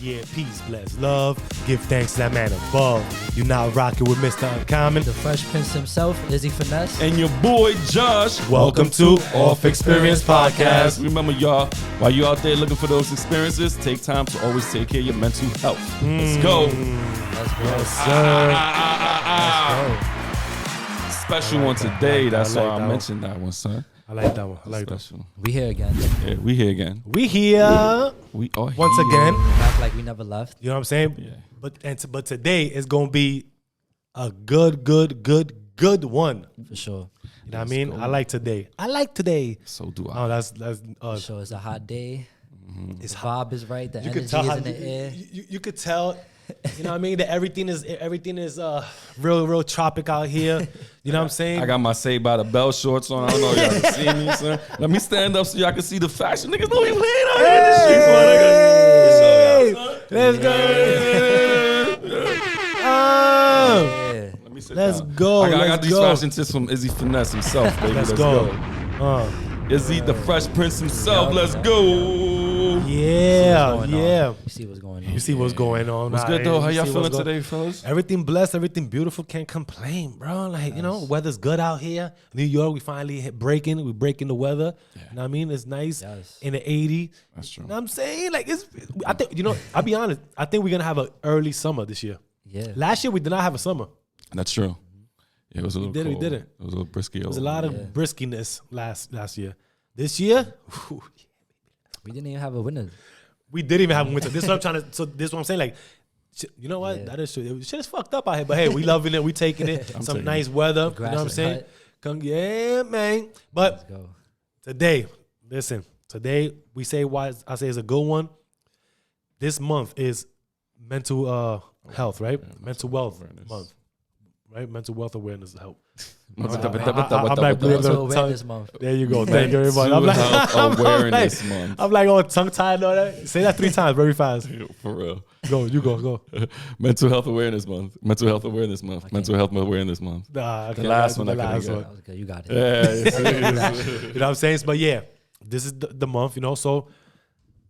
Yeah, peace, bless, love. Give thanks to that man above. You now rocking with Mr. Uncommon. The Fresh Prince himself, Izzy Finesse. And your boy Josh. Welcome to Off Experience Podcast. Remember, y'all, while you out there looking for those experiences, take time to always take care of your mental health. Let's go. Let's go. Yes, sir. Special one today. That's why I mentioned that one, son. I like that one. I like that. Special. We here again. Yeah, we here again. We here We are once here. again. Act like we never left. You know what I'm saying? Yeah. But today is gonna be a good one. For sure. You know what I mean? I like today. So do I. Oh, that's For sure. It's a hot day. it's The hot. vibe is right. The You energy could tell is how in the air. you could tell. You know what I mean? That everything is real tropic out here. You know what I'm saying? I got my Saved by the Bell shorts on. I don't know if y'all can see me, son. Let me stand up so y'all can see the fashion. Niggas know we playing out here in the streets, my nigga. Let's go. Yeah. Let me sit Let's down. go. I got Let's these go. fashion tips from Izzy Finesse himself, baby. Let's go. Izzy, the Fresh Prince himself. Let's go. Yeah. You see what's going on. You see what's going on. What's out good, here. though? How You y'all see feeling what's today, fellas? Everything blessed, everything beautiful. Can't complain, bro. Like, you know, weather's good out here. New York, we finally We're breaking the weather. You know what I mean? It's nice Yes. in the 80s. That's true. You know what I'm saying? Like, I think, you know, I'll be honest. I think we're going to have an early summer this year. Yeah. Last year, we did not have a summer. That's true. Yeah, it was a little We cold. didn't. It was a little brisky. There was a lot of briskiness last year. This year, whew, We didn't even have a winner. we didn't even have winter. This is what I'm trying to. So this is what I'm saying. Like, you know what? Yeah. That is true. Shit is fucked up out here, but hey, we loving it. We taking it. Some taking nice weather. You know grass what I'm is saying? cut. Yeah, man. Let's But go. today, listen. Today we say why I say it's a good one. This month is mental health, right? Mental wealth awareness. month, right? Mental wealth awareness help. I'm I'm like, Mental tongue- awareness month. There you go. Thank you very much. I'm Mental like, Health Awareness Month. I'm like, oh, tongue tied and all that. Say that 3 times very fast. For real. Go, you go. Mental Health Awareness Month. Mental Health Awareness Month. Mental Health Awareness Month. Nah, okay, last that's one the I couldn't last get. one. That was good. You got it. Yeah. You know what I'm saying? But yeah, this is the month, you know. So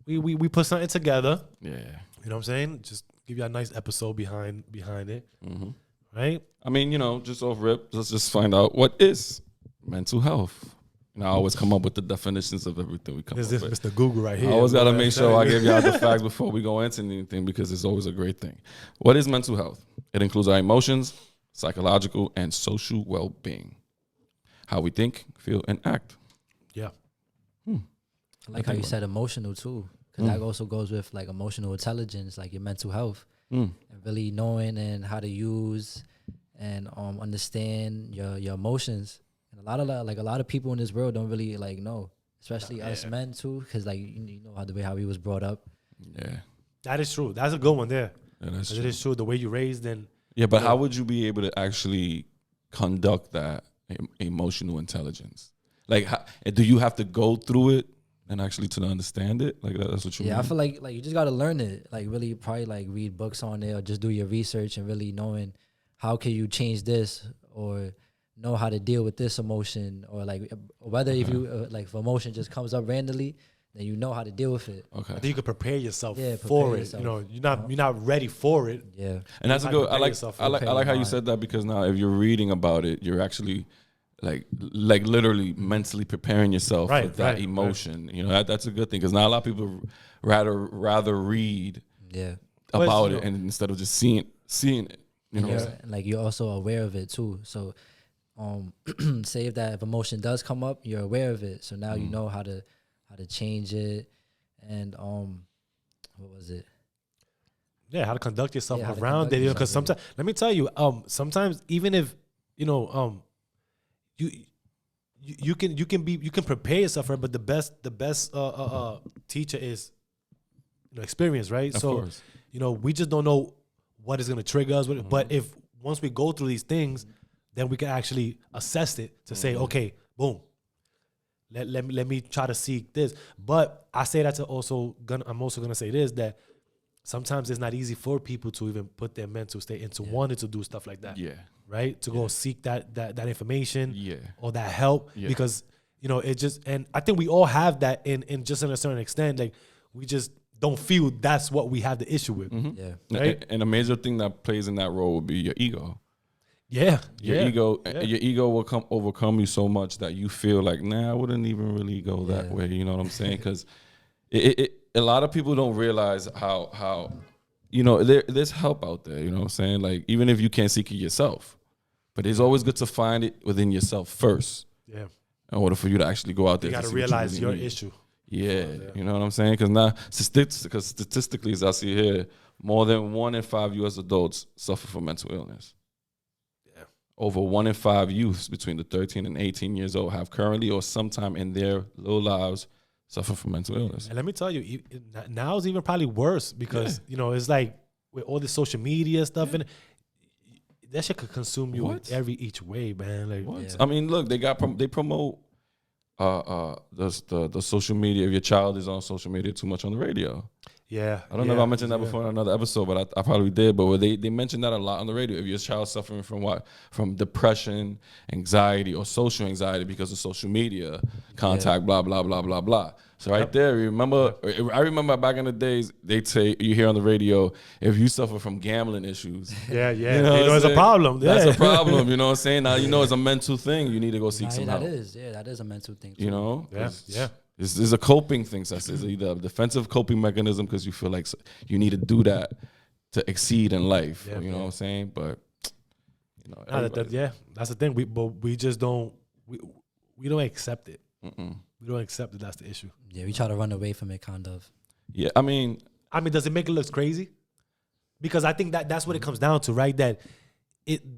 we put something together. Yeah. You know what I'm saying? Just give you a nice episode behind it, Mm-hmm. right? I mean, you know, just off rip, let's just find out what is mental health. And I always come up with the definitions of everything we come This up is with. Mr. Google right here. I always got to bro. make sure I give y'all the facts before we go into anything because it's always a great thing. What is mental health? It includes our emotions, psychological, and social well-being. How we think, feel, and act. Yeah. I like how you said emotional too, because that also goes with like emotional intelligence, like your mental health, and really knowing and how to use and understand your emotions. And a lot of people in this world don't really like know, especially us men too, because like you know how how we was brought up. Yeah. That is true. That's a good one there. Yeah, that's 'Cause true. it is true. The way you raised and Yeah, but how would you be able to actually conduct that emotional intelligence? Like, do you have to go through it and actually to understand it? Like, that's what you mean? Yeah, I feel like you just gotta learn it. Like really, probably like read books on it or just do your research and really knowing how can you change this or know how to deal with this emotion or like whether if you like if emotion just comes up randomly, then you know how to deal with it. Okay. I think you could prepare yourself Yeah, for prepare it. yourself. You know, you're not ready for it. Yeah, And that's a How to good. I prepare like. yourself I like. for I like how you mind. said that because now, if you're reading about it, you're actually like literally mentally preparing yourself for Right, that right, emotion. You know, that's a good thing because not a lot of people rather read yeah. But, about you it know- and instead of just seeing it. You know, And what I'm you're, saying? and, like you're also aware of it too. So, say if emotion does come up, you're aware of it. So now you know how to change it. And what was it? Yeah, how to conduct yourself Yeah, how to around conduct it. Because yourself, sometimes, let me tell you, sometimes even if you know, you can prepare yourself for it, but the best teacher is experience, right? Of so course. you know, we just don't know what is going to trigger us. But if once we go through these things, then we can actually assess it to say, okay, boom. Let me try to seek this. But I say that to I'm also gonna say this, that sometimes it's not easy for people to even put their mental state into wanting to do stuff like that. Yeah. Right? To go seek that information Yeah. or that help. Yeah. Because, you know, it just, and I think we all have that in just in a certain extent. Like we just don't feel that's what we have the issue with. Yeah. Right? And a major thing that plays in that role would be your ego. Yeah. Your ego will overcome you so much that you feel like, nah, I wouldn't even really go that way. You know what I'm saying? Because a lot of people don't realize how there's help out there. You know what I'm saying? Like, even if you can't seek it yourself, but it's always good to find it within yourself first. Yeah. In order for you to actually go out there, you got to see realize what you really your need. issue. Yeah, you know what I'm saying? Because now, statistically, as I see here, more than 1 in 5 U.S. adults suffer from mental illness. Yeah. Over 1 in 5 youths between the 13 and 18 years old have currently or sometime in their little lives suffer from mental illness. And let me tell you, now it's even probably worse because, it's like with all this social media stuff and that shit could consume you in each way, man. Like, what? I mean, look, they promote the social media. If your child is on social media too much on the radio. Yeah. I don't know if I mentioned that before in another episode, but I probably did. But they mentioned that a lot on the radio. If your child's suffering from what? From depression, anxiety, or social anxiety because of social media contact, blah, blah, blah, blah, blah. So right there, I remember back in the days, they'd say, you hear on the radio, if you suffer from gambling issues. Yeah. It's a problem. Yeah. That's a problem, you know what I'm saying? Now, it's a mental thing. You need to go seek some help. That is a mental thing too. You know? Yeah. It's a coping thing. So it's either a defensive coping mechanism because you feel like you need to do that to exceed in life. You know what I'm saying? But, that's the thing. We just don't, we don't accept it. We don't accept that that's the issue. Yeah, we try to run away from it, kind of. Yeah, I mean, does it make it look crazy? Because I think that's what it comes down to, right? That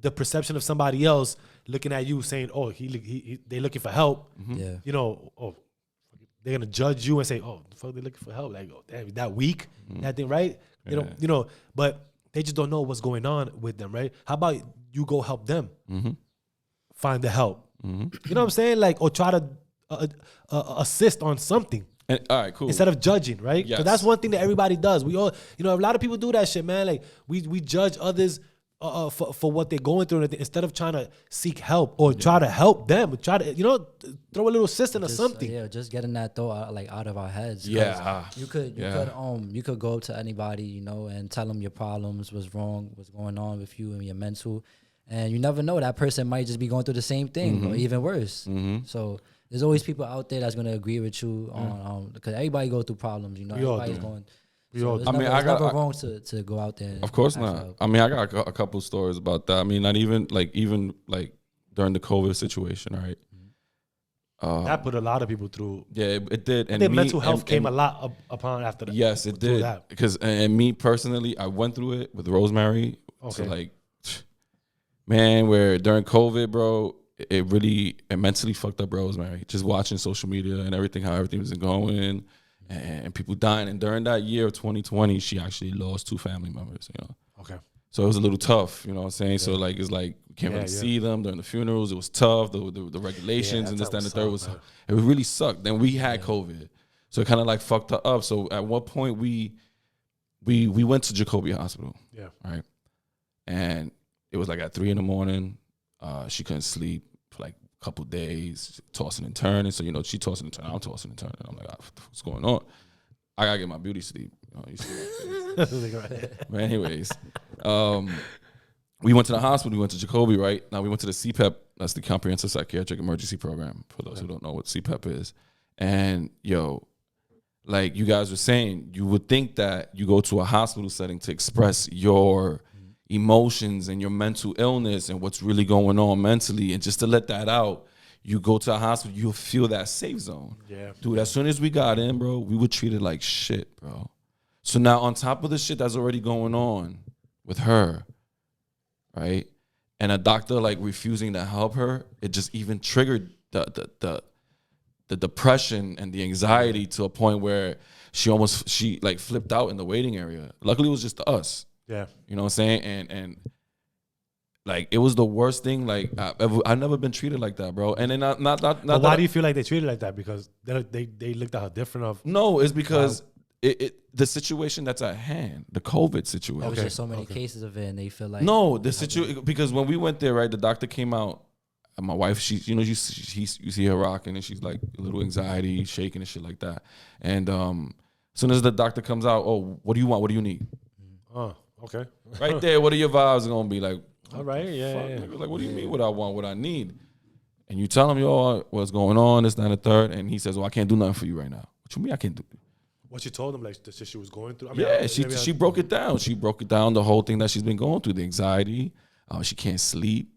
the perception of somebody else looking at you saying, "Oh, they looking for help." Yeah. They're gonna judge you and say, "Oh, the fuck, they looking for help." Like, oh, damn, that weak, that thing, right? But they just don't know what's going on with them, right? How about you go help them find the help? You know what I'm saying? Like, or try to assist on something. And, all right, cool. Instead of judging, right? Yes. So that's one thing that everybody does. We all, a lot of people do that shit, man. Like we judge others for what they're going through, instead of trying to seek help or try to help them. Try to, throw a little assistance or something. Just getting that thought out of our heads. Yeah. You could go to anybody, and tell them your problems, what's wrong, what's going on with you and your mental, and you never know, that person might just be going through the same thing or even worse. So there's always people out there that's gonna agree with you on because everybody go through problems. Everybody's going. So it's never wrong to go out there. Of course not. I mean, I got a couple stories about that. I mean, not even during the COVID situation, right? That put a lot of people through. Yeah, it did. And mental health came a lot upon after that. Yes, it did. Because and me personally, I went through it with Rosemary. Okay. So man, where during COVID, bro, it mentally fucked up Rosemary. Just watching social media and everything, how everything was going. And people dying. And during that year of 2020, she actually lost 2 family members, Okay. So it was a little tough, you know what I'm saying? Yeah. So it's like we can't really see them during the funerals. It was tough. The regulations and this, that, and the third it really sucked. Then we had COVID. So it kind of fucked her up. So at one point we went to Jacoby Hospital. Yeah. Right. And it was at 3 a.m. She couldn't sleep for couple days, tossing and turning. So, she tossing and turning, I'm tossing and turning. I'm like, what's going on? I gotta get my beauty sleep. You see but anyways, we went to the hospital, we went to Jacoby, right? Now we went to the CPEP, that's the Comprehensive Psychiatric Emergency Program, for those who don't know what CPEP is. And like you guys were saying, you would think that you go to a hospital setting to express your emotions and your mental illness and what's really going on mentally, and just to let that out, you go to a hospital, you'll feel that safe zone. Yeah. Dude, as soon as we got in, bro, we were treated like shit, bro. So now on top of the shit that's already going on with her, right? And a doctor refusing to help her, it just even triggered the depression and the anxiety to a point where she flipped out in the waiting area. Luckily it was just us. Yeah. You know what I'm saying? And it was the worst thing. I've never been treated like that, bro. And then not But why do you feel like they treated like that? Because they looked at her different No, it's because the situation that's at hand, the COVID situation. There's just so many cases of it, and they feel like the situation, because when we went there, right, the doctor came out, and my wife, she you see her rocking, and she's a little anxiety, shaking and shit like that. And As soon as the doctor comes out, oh, what do you want? What do you need? Oh, okay. Right there, what are your vibes going to be like? All right, yeah. Nigga, like, what do you mean what I want, what I need? And you tell him, yo, what's going on, this, that, and the third. And he says, well, I can't do nothing for you right now. What you mean I can't do? What you told him, like the shit she was going through? I mean, she broke it down. She broke it down, the whole thing that she's been going through, the anxiety. She can't sleep.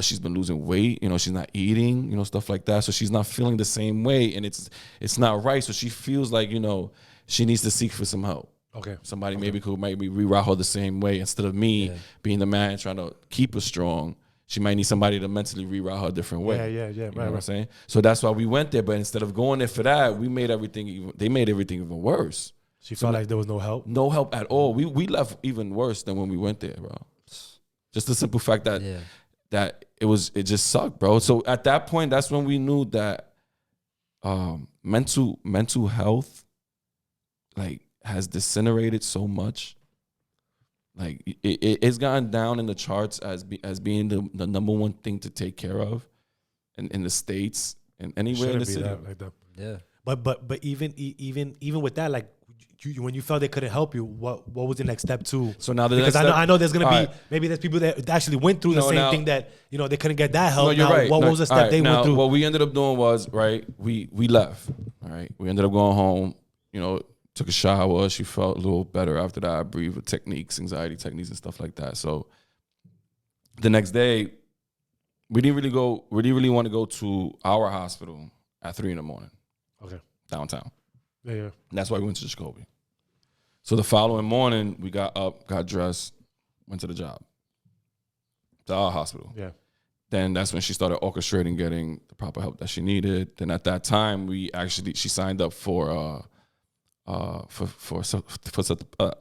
She's been losing weight. You know, she's not eating, you know, stuff like that. So she's not feeling the same way. And it's not right. So she feels like, you know, she needs to seek for some help. Okay. Somebody maybe could reroute her the same way. Instead of me being the man trying to keep her strong, she might need somebody to mentally reroute her a different way. Yeah. You know what I'm saying? So that's why we went there. But instead of going there for that, they made everything even worse. She felt like there was no help? No help at all. We left even worse than when we went there, bro. Just the simple fact that that it just sucked, bro. So at that point, that's when we knew that mental health like has disintegrated so much. Like it's gotten down in the charts as being the number one thing to take care of in the States and anywhere in the city. Like that. Yeah. But even with that, like when you felt they couldn't help you, what was the next step too? So now because I know there's gonna be maybe there's people that actually went through the same thing that you know they couldn't get that help. No, you're right. What was the step they went through? What we ended up doing was we left. All right, we ended up going home. You know, took a shower. She felt a little better after that. I breathed with techniques, anxiety techniques, and stuff like that. So the next day, we didn't really want to go to our hospital at 3 a.m. Okay, downtown. Yeah. And that's why we went to Jacoby. So the following morning, we got up, got dressed, went to the job, to our hospital. Yeah. Then that's when she started orchestrating getting the proper help that she needed. Then at that time, she signed up for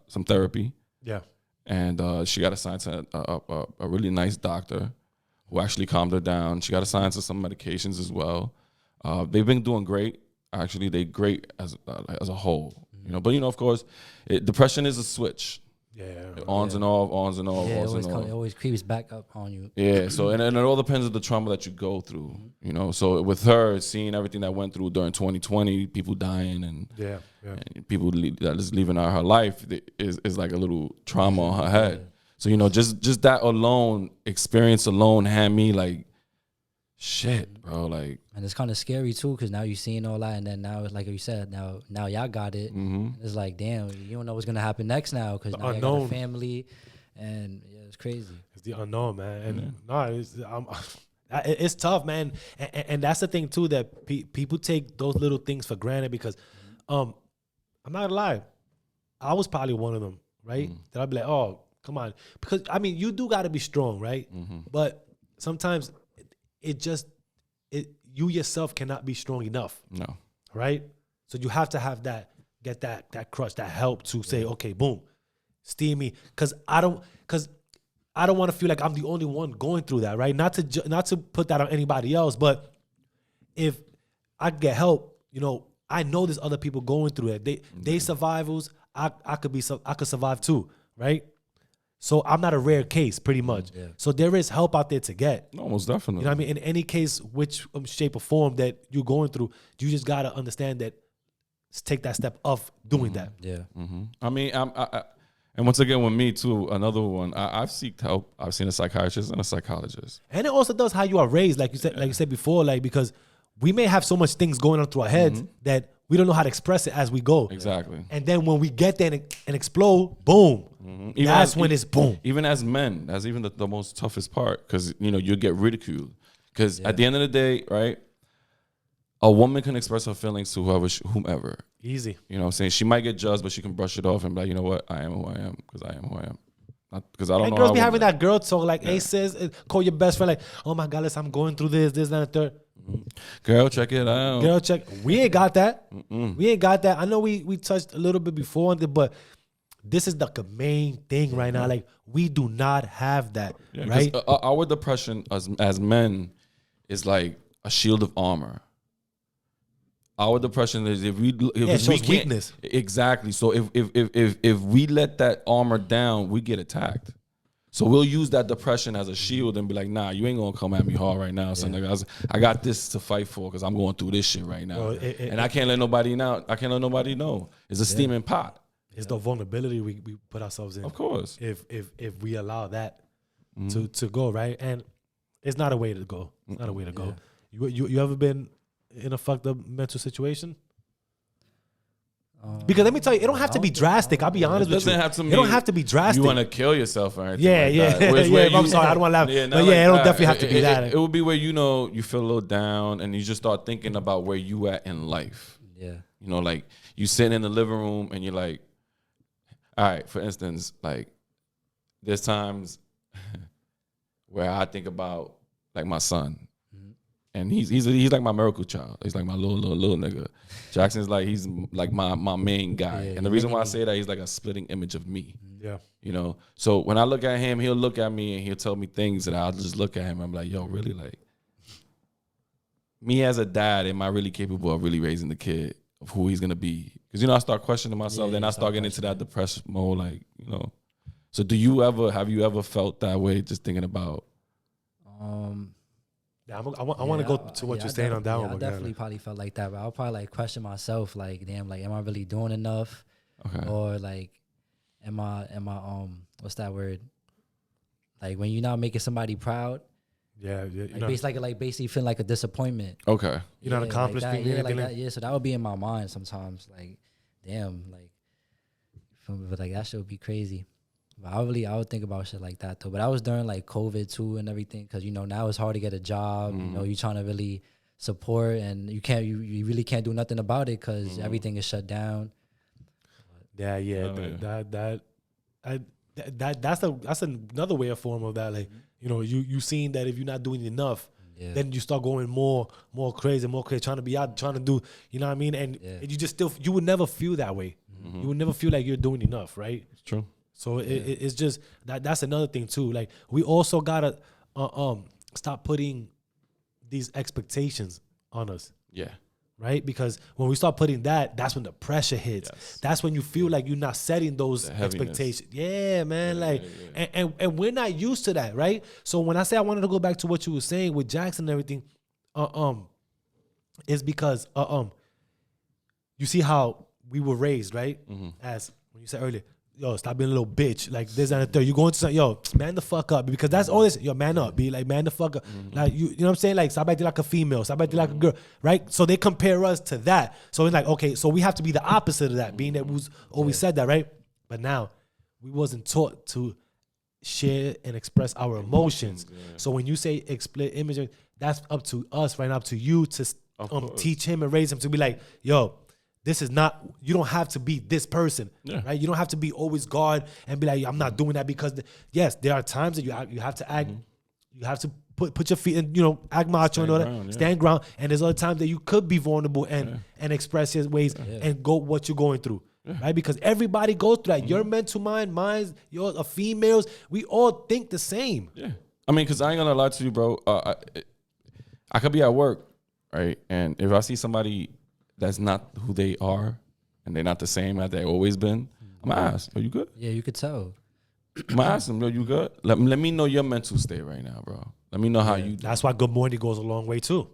some therapy. Yeah. And she got assigned to a really nice doctor who actually calmed her down. She got assigned to some medications as well. They've been doing great. Actually, they're great as a whole, you know. But you know, of course, depression is a switch. Yeah. Ons and off. Yeah, it always creeps back up on you. Yeah. So and it all depends on the trauma that you go through, you know. So with her, seeing everything that went through during 2020, people dying and and people that is leaving out her life is like a little trauma on her head. Yeah. So you know, just that alone, experience alone, had me like, shit, bro. Like, and it's kind of scary too, because now you're seeing all that, and then now it's like you said, now y'all got it. It's like, damn, you don't know what's gonna happen next now, because now you got a family, and it's crazy. It's the unknown, man. And it's tough, man. And that's the thing too, that people take those little things for granted, because I'm not gonna lie, I was probably one of them, right? That I'd be like, oh, come on, because I mean, you do got to be strong, right? But sometimes you yourself cannot be strong enough. No. Right? So you have to get that crush, that help to say, okay, boom, steer me. Cause I don't want to feel like I'm the only one going through that, right? Not to put that on anybody else, but if I get help, you know, I know there's other people going through it. They survivals, I could survive too, right? So I'm not a rare case, pretty much. Yeah. So there is help out there to get. Almost definitely. You know what I mean? In any case, which shape or form that you're going through, you just got to understand that, take that step of doing that. Yeah. I mean, and once again, with me too, another one, I've sought help. I've seen a psychiatrist and a psychologist. And it also does how you are raised, like you said before, like, because we may have so much things going on through our heads that we don't know how to express it as we go. Exactly. And then when we get there and explode, boom. That's when it's boom. Even as men, that's even the most toughest part, because, you know, you get ridiculed. Because at the end of the day, right, a woman can express her feelings to whomever. Easy. You know what I'm saying? She might get judged, but she can brush it off and be like, you know what? I am who I am because I am who I am. Because I don't know. Girls be having that girl talk, like, hey, sis, call your best friend, like, oh my God, listen, I'm going through this, that, and the third. Girl, check it out. Girl, check. We ain't got that. We ain't got that. I know we touched a little bit before, but this is the main thing right now. Like, we do not have that, right? Our depression as men is like a shield of armor. Our depression is if it shows weakness. Exactly. So if we let that armor down, we get attacked. So we'll use that depression as a shield and be like, nah, you ain't gonna come at me hard right now. So I got this to fight for because I'm going through this shit right now. And I can't let nobody know. I can't let nobody know. It's a steaming pot. It's the vulnerability we put ourselves in. Of course. If we allow that to go, right? And it's not a way to go. It's not a way to go. You ever been in a fucked up mental situation? Because let me tell you, it don't have to be drastic. I'll be honest with you. It don't have to be drastic. You want to kill yourself or anything I'm sorry, I don't want to laugh. But it don't definitely have to be that. It would be where, you know, you feel a little down and you just start thinking about where you at in life. Yeah. You know, like you sitting in the living room and you're like, all right, for instance, like there's times where I think about like my son. And he's like my miracle child. He's like my little nigga. Jackson's like, he's like my main guy. And the reason why I say that, he's like a splitting image of me. Yeah. You know? So when I look at him, he'll look at me and he'll tell me things, and I'll just look at him and I'm like, yo, really? Like, me as a dad, am I really capable of really raising the kid of who he's gonna be? Because, you know, I start questioning myself, then I start getting into that depressed mode, like, you know. So have you ever felt that way, just thinking about? Yeah, I want to go to what you're saying on that one. I definitely probably felt like that, but I'll probably like question myself, like, damn, like, am I really doing enough? Okay. Or like, am I what's that word? Like when you're not making somebody proud. Yeah. Like basically feeling like a disappointment. Okay. You're not accomplished. Like that, like that. Yeah, so that would be in my mind sometimes. Like, damn, like, but like that shit would be crazy. But I would think about shit like that though. But I was during like COVID too and everything, because, you know, now it's hard to get a job. You know, you're trying to really support, and you really can't do nothing about it because everything is shut down. That's another way of form of that. Like, you know, you seen that if you're not doing enough, then you start going more crazy, trying to be out, trying to do, you know what I mean? And you just you would never feel that way. You would never feel like you're doing enough, right? It's true. So it's just that's another thing too. Like, we also gotta stop putting these expectations on us. Yeah. Right? Because when we start putting that's when the pressure hits. Yes. That's when you feel like you're not setting those expectations. Yeah, man. And we're not used to that, right? So when I say I wanted to go back to what you were saying with Jackson and everything, it's because you see how we were raised, right? As when you said earlier, yo, stop being a little bitch. Like this and the third. You going to something, yo, man the fuck up. Because that's all this, yo, man up. Be like, man the fuck up. Like, you know what I'm saying? Like, stop acting like a female. Stop acting like a girl. Right? So they compare us to that. So it's like, okay, so we have to be the opposite of that, being that we always said that, right? But now, we wasn't taught to share and express our emotions. So when you say split image, that's up to us, right? Up to you to teach him and raise him to be like, yo, this is not, you don't have to be this person, right? You don't have to be always God and be like, I'm not doing that because, yes, there are times that you have to act, you have to put your feet in, you know, act macho and all that, stand ground. And there's other times that you could be vulnerable and express your ways and go what you're going through, right? Because everybody goes through that. Your mental mind, mine's, yours, females, we all think the same. Yeah. I mean, because I ain't gonna lie to you, bro. I could be at work, right? And if I see somebody that's not who they are, and they're not the same as they've always been, I'm gonna ask, are you good? Yeah, you could tell. I'm gonna ask them, are you good? Let me know your mental state right now, bro. Let me know how you do. That's why good morning goes a long way too.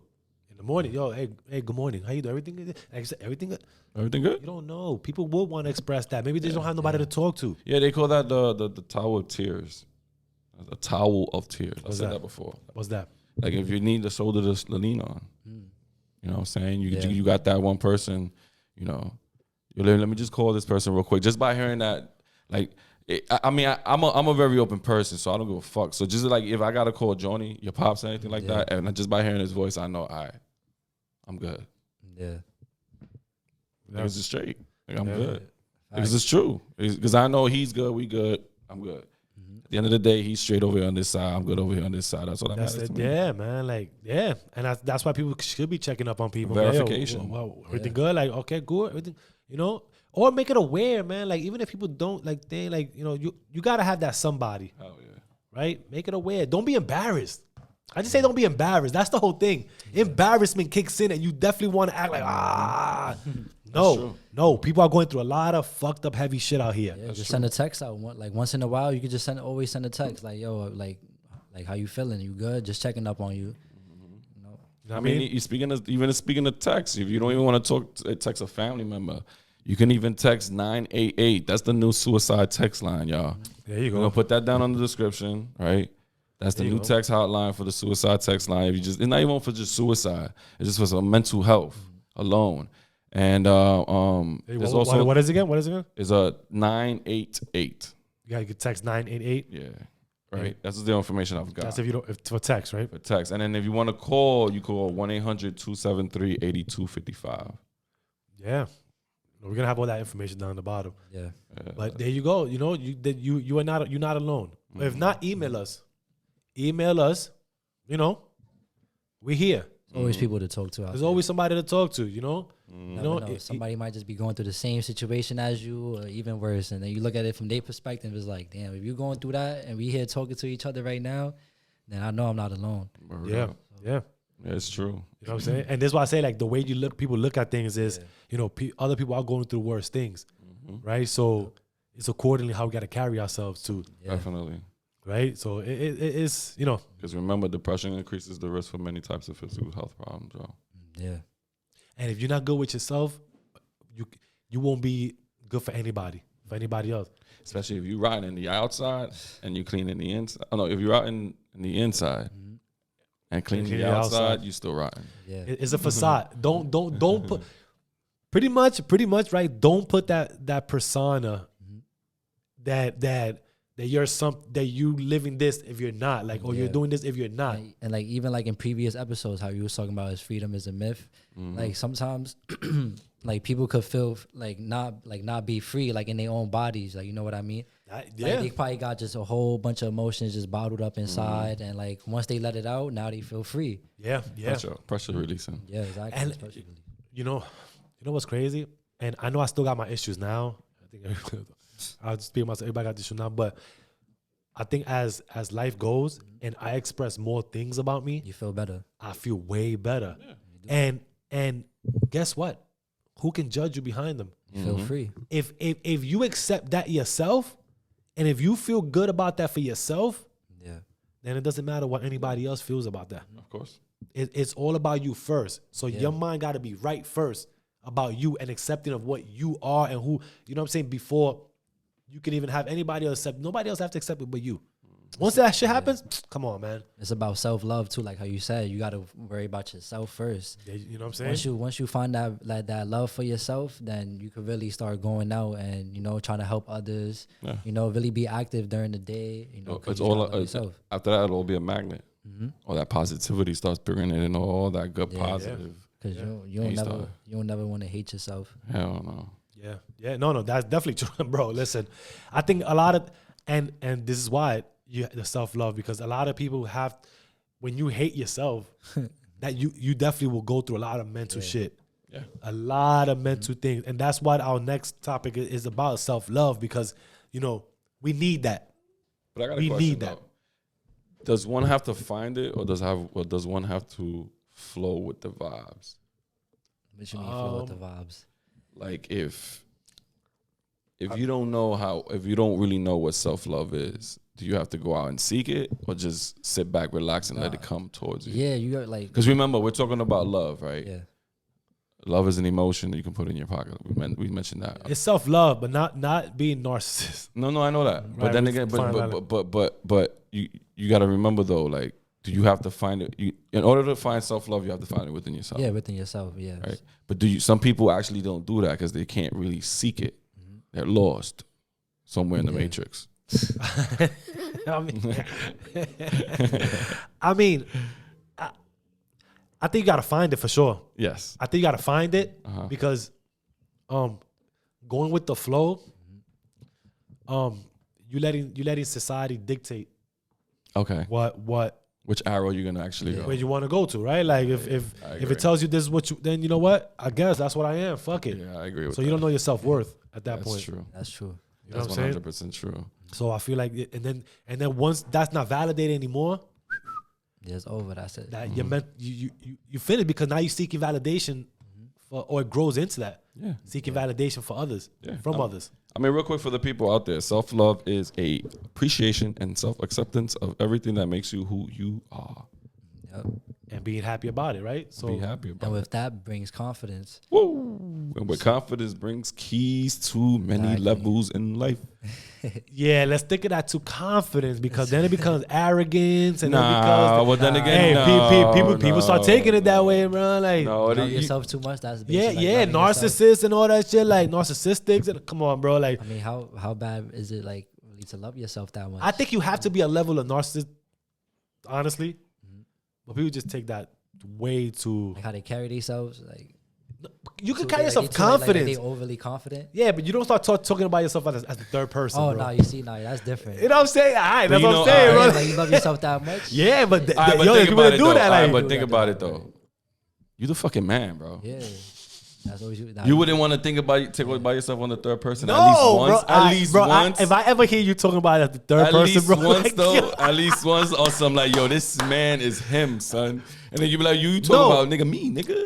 In the morning, yo, hey, good morning. How you doing? Everything good? Everything good? Everything good? You don't know. People will want to express that. Maybe they don't have nobody to talk to. Yeah, they call that the towel of tears. The towel of tears. I said that before. What's that? Like if you need the shoulder to lean on. You know what I'm saying? You got that one person, you know. Let me just call this person real quick. Just by hearing that, like, I'm a very open person, so I don't give a fuck. So just like if I gotta call Johnny, your pops, or anything like that, and just by hearing his voice, I know, I'm good. Yeah. Because it's straight. Like, I'm good. Because it's true. Because I know he's good, we good, I'm good. At the end of the day, he's straight over here on this side. I'm good over here on this side. That's what matters to me. Yeah, man. Like, yeah. And that's why people should be checking up on people. Verification. Like, well, everything good? Like, okay, good. Everything, you know? Or make it aware, man. Like, even if people don't, like, they, like, you know, you got to have that somebody. Oh, yeah. Right? Make it aware. Don't be embarrassed. I just say don't be embarrassed. That's the whole thing. Embarrassment kicks in, and you definitely want to act like No. People are going through a lot of fucked up, heavy shit out here. Yeah, just send a text out. Like once in a while, you could just always send a text. Like, yo, like how you feeling? You good? Just checking up on you. You know I mean, you speaking of text. If you don't even want to text a family member, you can even text 988. That's the new suicide text line, y'all. There you go. I'm gonna put that down on the description, right? That's the new text hotline for the suicide text line. If you just, it's not even for just suicide. It's just for some mental health alone. And there's also what is it again? What is it again? It's a 988. You can text 988. Yeah, right. That's the information I've got. That's if for text, right? For text, and then if you want to call, you call 1-800-273-8255. Yeah, we're gonna have all that information down the bottom. Yeah. But there you go. You know, you're not alone. If not, email us. Email us. You know, we're here. Always people to talk to. There's always somebody to talk to. You know. Somebody might just be going through the same situation as you, or even worse. And then you look at it from their perspective, it's like, damn, if you're going through that and we here talking to each other right now, then I know I'm not alone. Yeah. It's true. You know what I'm saying? And that's why I say, like, the way people look at things is, you know, other people are going through worse things, right? So it's accordingly how we got to carry ourselves too. Definitely. Right? So it's, you know. Because remember, depression increases the risk for many types of physical health problems, bro. Yeah. And if you're not good with yourself, you won't be good for anybody else. Especially if you're riding in the outside and you clean in the inside. Oh, no, if you're out in the inside and cleaning the outside, you still riding. Yeah. It's a facade. Don't put pretty much, right? Don't put that persona that you're that you living this if you're not, like, or you're doing this if you're not. And like even like in previous episodes, how you was talking about his freedom is a myth. Like sometimes like people could feel like not be free, like in their own bodies, like, you know what I mean? Like they probably got just a whole bunch of emotions just bottled up inside, and like once they let it out, now they feel free. Yeah. Pressure releasing. Yeah, exactly. And you know what's crazy? And I know I still got my issues now. I think I'll speak myself. Everybody got issues now, but I think as life goes and I express more things about me, you feel better. I feel way better. Yeah, and guess what? Who can judge you behind them? You feel free. If you accept that yourself, and if you feel good about that for yourself, then it doesn't matter what anybody else feels about that. Of course. It's all about you first. So your mind got to be right first about you and accepting of what you are and who, you know what I'm saying, before you can even have anybody else accept. Nobody else have to accept it but you. Once that shit happens, come on, man. It's about self-love too, like how you said. You got to worry about yourself first. Yeah, you know what I'm saying? Once you find that love for yourself, then you can really start going out and, you know, trying to help others. Yeah. You know, really be active during the day. You know, it's all after that, it'll be a magnet. All that positivity starts bringing in all that good positive. Because you don't never want to hate yourself. Hell no. Yeah. No, that's definitely true, bro. Listen, I think a lot of and this is why the self-love, because a lot of people have, when you hate yourself, that you definitely will go through a lot of mental shit. Yeah. A lot of mental things. And that's why our next topic is about self-love, because, you know, we need that. But I got a question, though. Does one have to find it, or does one have to flow with the vibes? What you mean flow with the vibes? Like if you don't know if you don't really know what self-love is, do you have to go out and seek it, or just sit back, relax, and let it come towards you? Yeah, you got like... Because remember, we're talking about love, right? Yeah. Love is an emotion that you can put in your pocket. We mentioned that. It's self-love, but not being narcissist. No, I know that. Right, but then again, but you got to remember, though, like, do you have to find it? In order to find self-love, you have to find it within yourself. Yeah, within yourself, yeah. Right? But some people actually don't do that because they can't really seek it. They're lost somewhere in the matrix. I mean, I think you gotta find it for sure. Yes, I think you gotta find it because, going with the flow, you letting society dictate. Okay. Which arrow you're gonna actually go? Where you want to go to, right? Like if it tells you this is what you, then you know what? I guess that's what I am. Fuck it. Yeah, I agree with that. So you don't know your self-worth at that point. That's true. You know that's 100% true. So I feel like, and then once that's not validated anymore, Yeah, it's over. That's it. That you finish because now you're seeking validation or it grows into that. Yeah. Seeking validation for others, from others. I mean, real quick for the people out there, self-love is a appreciation and self-acceptance of everything that makes you who you are. Yep. And being happy about it, right? So be happy about And with that brings confidence. Woo! And with confidence brings keys to many levels in life. yeah, let's think of that to confidence because then it becomes arrogance and then then again, people start taking it that way, bro. Like, love yourself too much. That's narcissists and all that shit, like narcissistics. And come on, bro. Like, I mean, how bad is it, like, really to love yourself that much? I think you have to be a level of narcissist, honestly. But people just take that way too. Like how they carry themselves, like. You can carry yourself confident. Like they overly confident. Yeah, but you don't start talking about yourself as the third person. Oh, bro. No, you see, that's different. You know what I'm saying? All right, that's what I'm saying, bro. Like you love yourself that much. Yeah, but think about it though. You the fucking man, bro. Yeah. That's always you wouldn't want to think about yourself on the third person no, at least once. Bro, at least once. If I ever hear you talking about it as the third person, bro, once like, though, at least once, or some like, yo, this man is him, son. And then you be like, you talking about nigga me, nigga.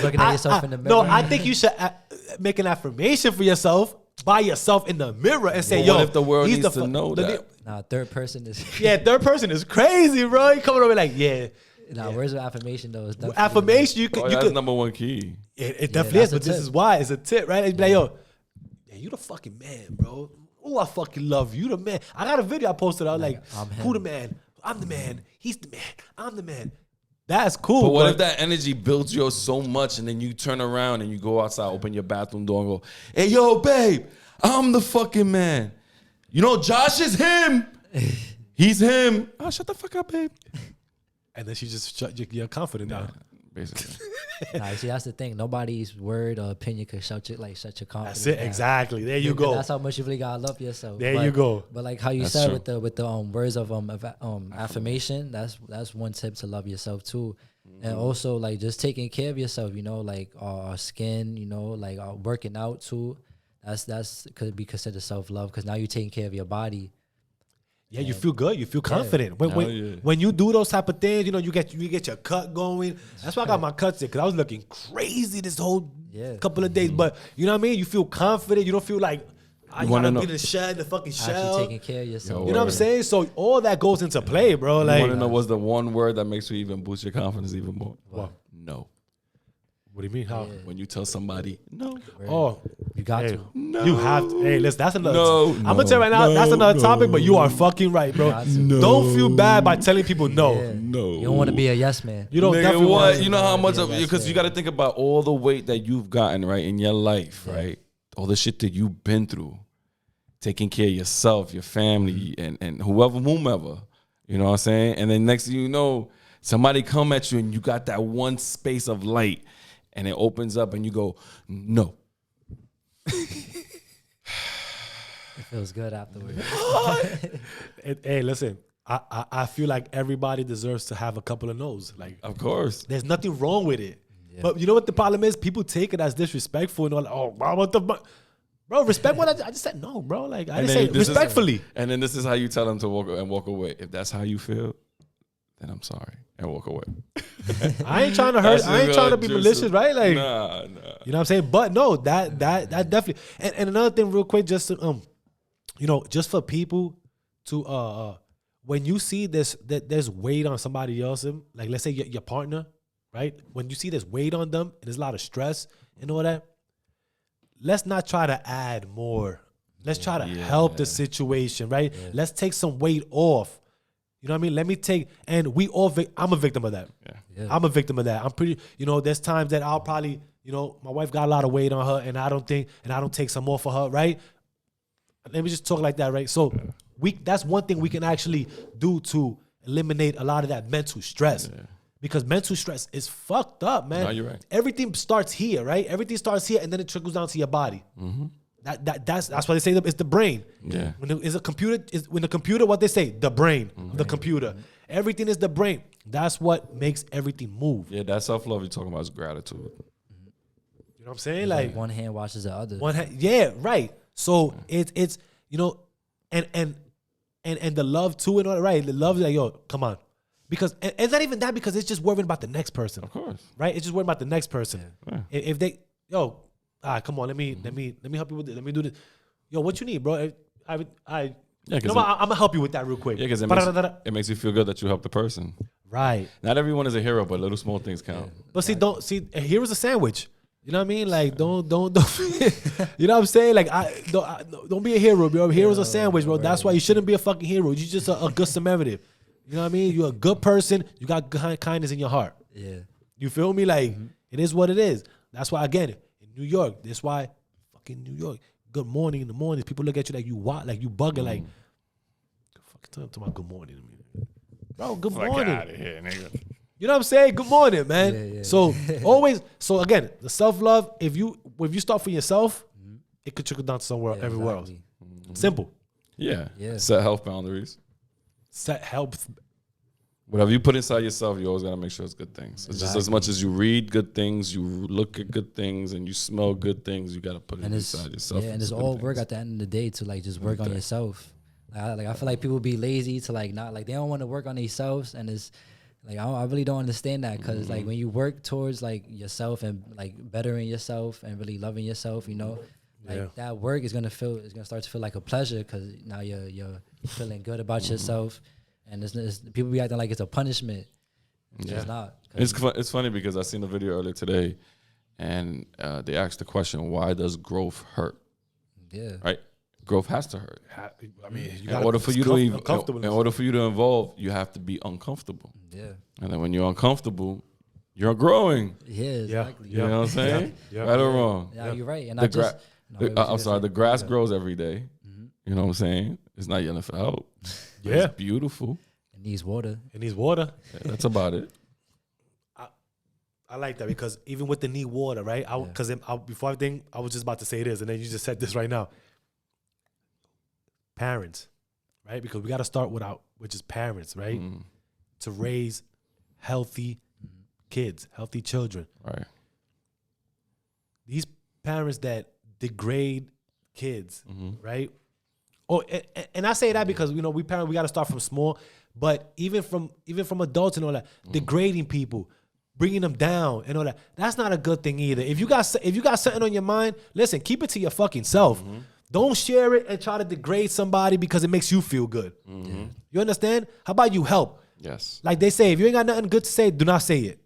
Looking at yourself in the mirror. No, I think you should make an affirmation for yourself by yourself in the mirror and say, yo, what if the world he's needs to know that? Nah, third person is. Yeah, third person is crazy, bro. You coming over like, yeah. Nah, words of affirmation though is definitely affirmation. You could. That's number one key. It definitely is, but this is why it's a tip, right? It's like, yo, you the fucking man, bro. Oh, I fucking love you, the man. I got a video I posted out like, who the man? I'm the man. He's the man. I'm the man. That's cool. But what if that energy builds you so much, and then you turn around and you go outside, open your bathroom door, and go, "Hey, yo, babe, I'm the fucking man. You know, Josh is him. He's him. Oh, shut the fuck up, babe." And then she just you're confident now. Basically. Nah, see, that's the thing. Nobody's word or opinion could shut your confidence. That's it, exactly. There you go. That's how much you really gotta love yourself. There you go. But like how you said with the words of affirmation, that's one tip to love yourself too. And also like just taking care of yourself, you know, like our skin, you know, like working out too. That's could be considered self-love because now you're taking care of your body. Yeah, you feel good. You feel confident. When you do those type of things, you know, you get your cut going. That's why I got my cuts there, because I was looking crazy this whole couple of days. But you know what I mean? You feel confident. You don't feel like I gotta be in the shed, the fucking shell. Actually taking care of yourself. You know what I'm saying? So all that goes into play, bro. Like, you want to know what's the one word that makes you even boost your confidence even more? What? No. What do you mean? How? When you tell somebody no. Oh, you got to. No. You have to. Hey, listen, that's another. I'm gonna tell you right now, no, that's another no, topic. But you are fucking right, bro. Don't feel bad by telling people no. Yeah. No. You don't want to be a yes man. You don't Nigga, definitely what? want to. You know how much of yes because you got to think about all the weight that you've gotten right in your life, right? All the shit that you've been through, taking care of yourself, your family, and whomever. You know what I'm saying? And then next thing you know, somebody come at you and you got that one space of light, and it opens up and you go, no. It feels good afterwards. Hey, listen. I feel like everybody deserves to have a couple of no's. Like, Of course. there's nothing wrong with it. Yeah. But you know what the problem is? People take it as disrespectful and all. Like, oh, bro, what the fuck? Bro, respect what I just said. No, bro. Like, I didn't say respectfully. And then this is how you tell them to walk away. If that's how you feel, then I'm sorry, and walk away. I ain't trying to hurt. I ain't trying to be malicious, right? Like, nah. You know what I'm saying? But no, that definitely. And another thing, real quick, just to, you know, just for people to when you see this that there's weight on somebody else, like let's say your partner, right? When you see there's weight on them and there's a lot of stress and all that, let's not try to add more. Let's try to help the situation, right? Yeah. Let's take some weight off. You know what I mean? Let me take, and we all, I'm a victim of that. Yeah. I'm a victim of that. I'm pretty, you know, there's times that I'll probably, you know, my wife got a lot of weight on her and I don't take some more for her, right? Let me just talk like that, right? So that's one thing we can actually do to eliminate a lot of that mental stress. Yeah. Because mental stress is fucked up, man. No, you're right. Everything starts here, right? Everything starts here and then it trickles down to your body. Mm-hmm. That's why they say it's the brain. Yeah. When the computer, what they say, the brain, the computer. Everything is the brain. That's what makes everything move. Yeah, that self-love you're talking about is gratitude. You know what I'm saying? Like one hand washes the other. Yeah, right. So it's you know, and and the love too and all that, right? The love is like, yo, come on. Because and it's not even that, because it's just worrying about the next person. Of course. Right? It's just worrying about the next person. Yeah. If they, yo, come on, let me help you with this. Let me do this. Yo, what you need, bro? I'm gonna help you with that real quick. Yeah, because it makes you feel good that you help the person. Right. Not everyone is a hero, but little small things count. Yeah. But see, here's a sandwich. You know what I mean? Like, don't you know what I'm saying? Like, don't be a hero, bro. Hero's a sandwich, bro. That's why you shouldn't be a fucking hero. You're just a good Samaritan. You know what I mean? You're a good person. You got kindness in your heart. Yeah. You feel me? Like, it is what it is. That's why, again, in New York, that's why fucking New York, good morning in the morning, people look at you like you like you bugging, like, fucking tell my good morning to me. Bro, good morning. Out of here, nigga. You know what I'm saying? Good morning, man. Yeah. So so again, the self-love, if you start for yourself, it could trickle down to somewhere, everywhere else. Simple. Yeah. Set health boundaries. Set health. Whatever you put inside yourself, you always gotta make sure it's good things. It's just as much as you read good things, you look at good things, and you smell good things, you gotta put it inside yourself. Yeah, and it's all work at the end of the day to like just work on yourself. I feel like people be lazy to like not like they don't want to work on themselves, and it's like I really don't understand that, because like when you work towards like yourself and like bettering yourself and really loving yourself, you know, like that work is gonna start to feel like a pleasure, because now you're feeling good about yourself, and it's people be acting like it's a punishment. It's not. It's funny because I seen a video earlier today, and they asked the question, why does growth hurt? Yeah. Right. Growth has to hurt. I mean, in order for you to evolve, you have to be uncomfortable. Yeah. And then when you're uncomfortable, you're growing. Yeah, exactly. You know what I'm saying? Yeah. Right or wrong? Yeah, you're right. And I'm sorry, the grass grows every day. You know what I'm saying? It's not yelling for help. Yeah. It's beautiful. It needs water. Yeah, that's about it. I like that, because even with the need water, right? Because before everything, I was just about to say this, and then you just said this right now. Parents, right? Because we got to start which is parents, right? To raise healthy kids, healthy children. Right. These parents that degrade kids, right? Oh, and I say that because, you know, we got to start from small, but even from adults and all that, degrading people, bringing them down and all that, that's not a good thing either. If you got something on your mind, listen, keep it to your fucking self. Don't share it and try to degrade somebody because it makes you feel good. You understand? How about you help? Yes. Like they say, if you ain't got nothing good to say, do not say it.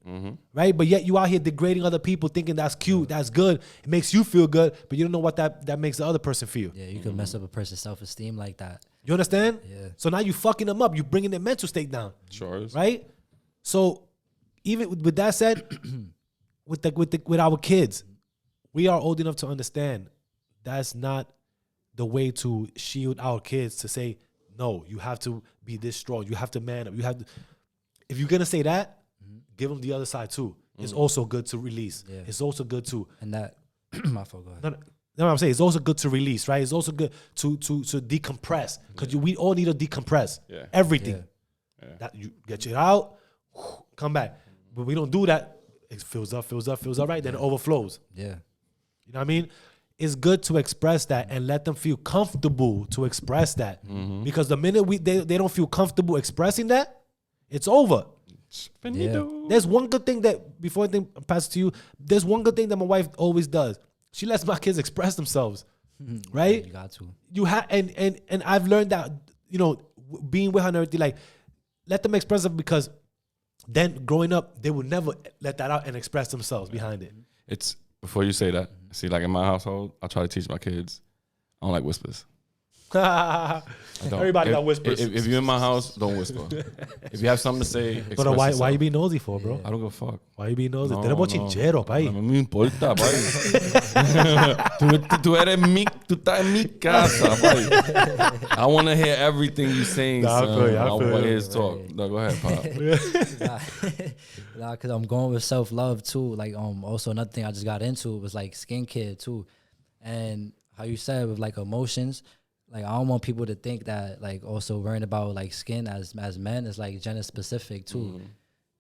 Right? But yet you out here degrading other people, thinking that's cute, that's good. It makes you feel good, but you don't know what that makes the other person feel. Yeah, you could mess up a person's self-esteem like that. You understand? Yeah. So now you fucking them up. You bringing their mental state down. Sure is. Right? So even with that said, with our kids, we are old enough to understand that's not the way to shield our kids, to say, no, you have to be this strong. You have to man up. You have to. If you're gonna say that, give them the other side too. It's also good to release. Yeah. It's also good to. And that, my fault. Go ahead. No, I'm saying it's also good to release, right? It's also good to decompress, because we all need to decompress. Yeah. Everything. Yeah. That you get it out, come back. But we don't do that. It fills up, right? Then it overflows. Yeah. You know what I mean? It's good to express that and let them feel comfortable to express that. Because the minute they don't feel comfortable expressing that, it's over. Yeah. There's one good thing that, before I pass it to you, there's one good thing that my wife always does. She lets my kids express themselves. Right? You got to. You have and I've learned that, you know, being with her and everything, like, let them express it, because then growing up, they will never let that out and express themselves behind it. It's, before you say that, see, like in my household, I try to teach my kids, I don't like whispers. Everybody got whispers. If you're in my house, don't whisper. If you have something to say, express But why yourself. you being nosy for, bro? I don't give a fuck. Why you being nosy? No, Tenemos chinchero, pai. No me importa, pai. tú estás en mi casa, pai. I want to hear everything you're saying, son. I want to hear his talk. No, go ahead, Pop. Nah, because I'm going with self-love too. Like, also another thing I just got into was like skincare too. And how you said with like emotions, like I don't want people to think that like also worrying about like skin as men is like gender specific too.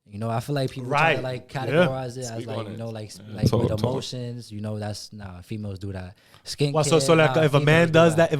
You know, I feel like people try to like categorize it as Speak like, on you it. know, like Yeah. like with Talk. emotions. You know, that's females do that. Skincare. Well, so like if a man does that,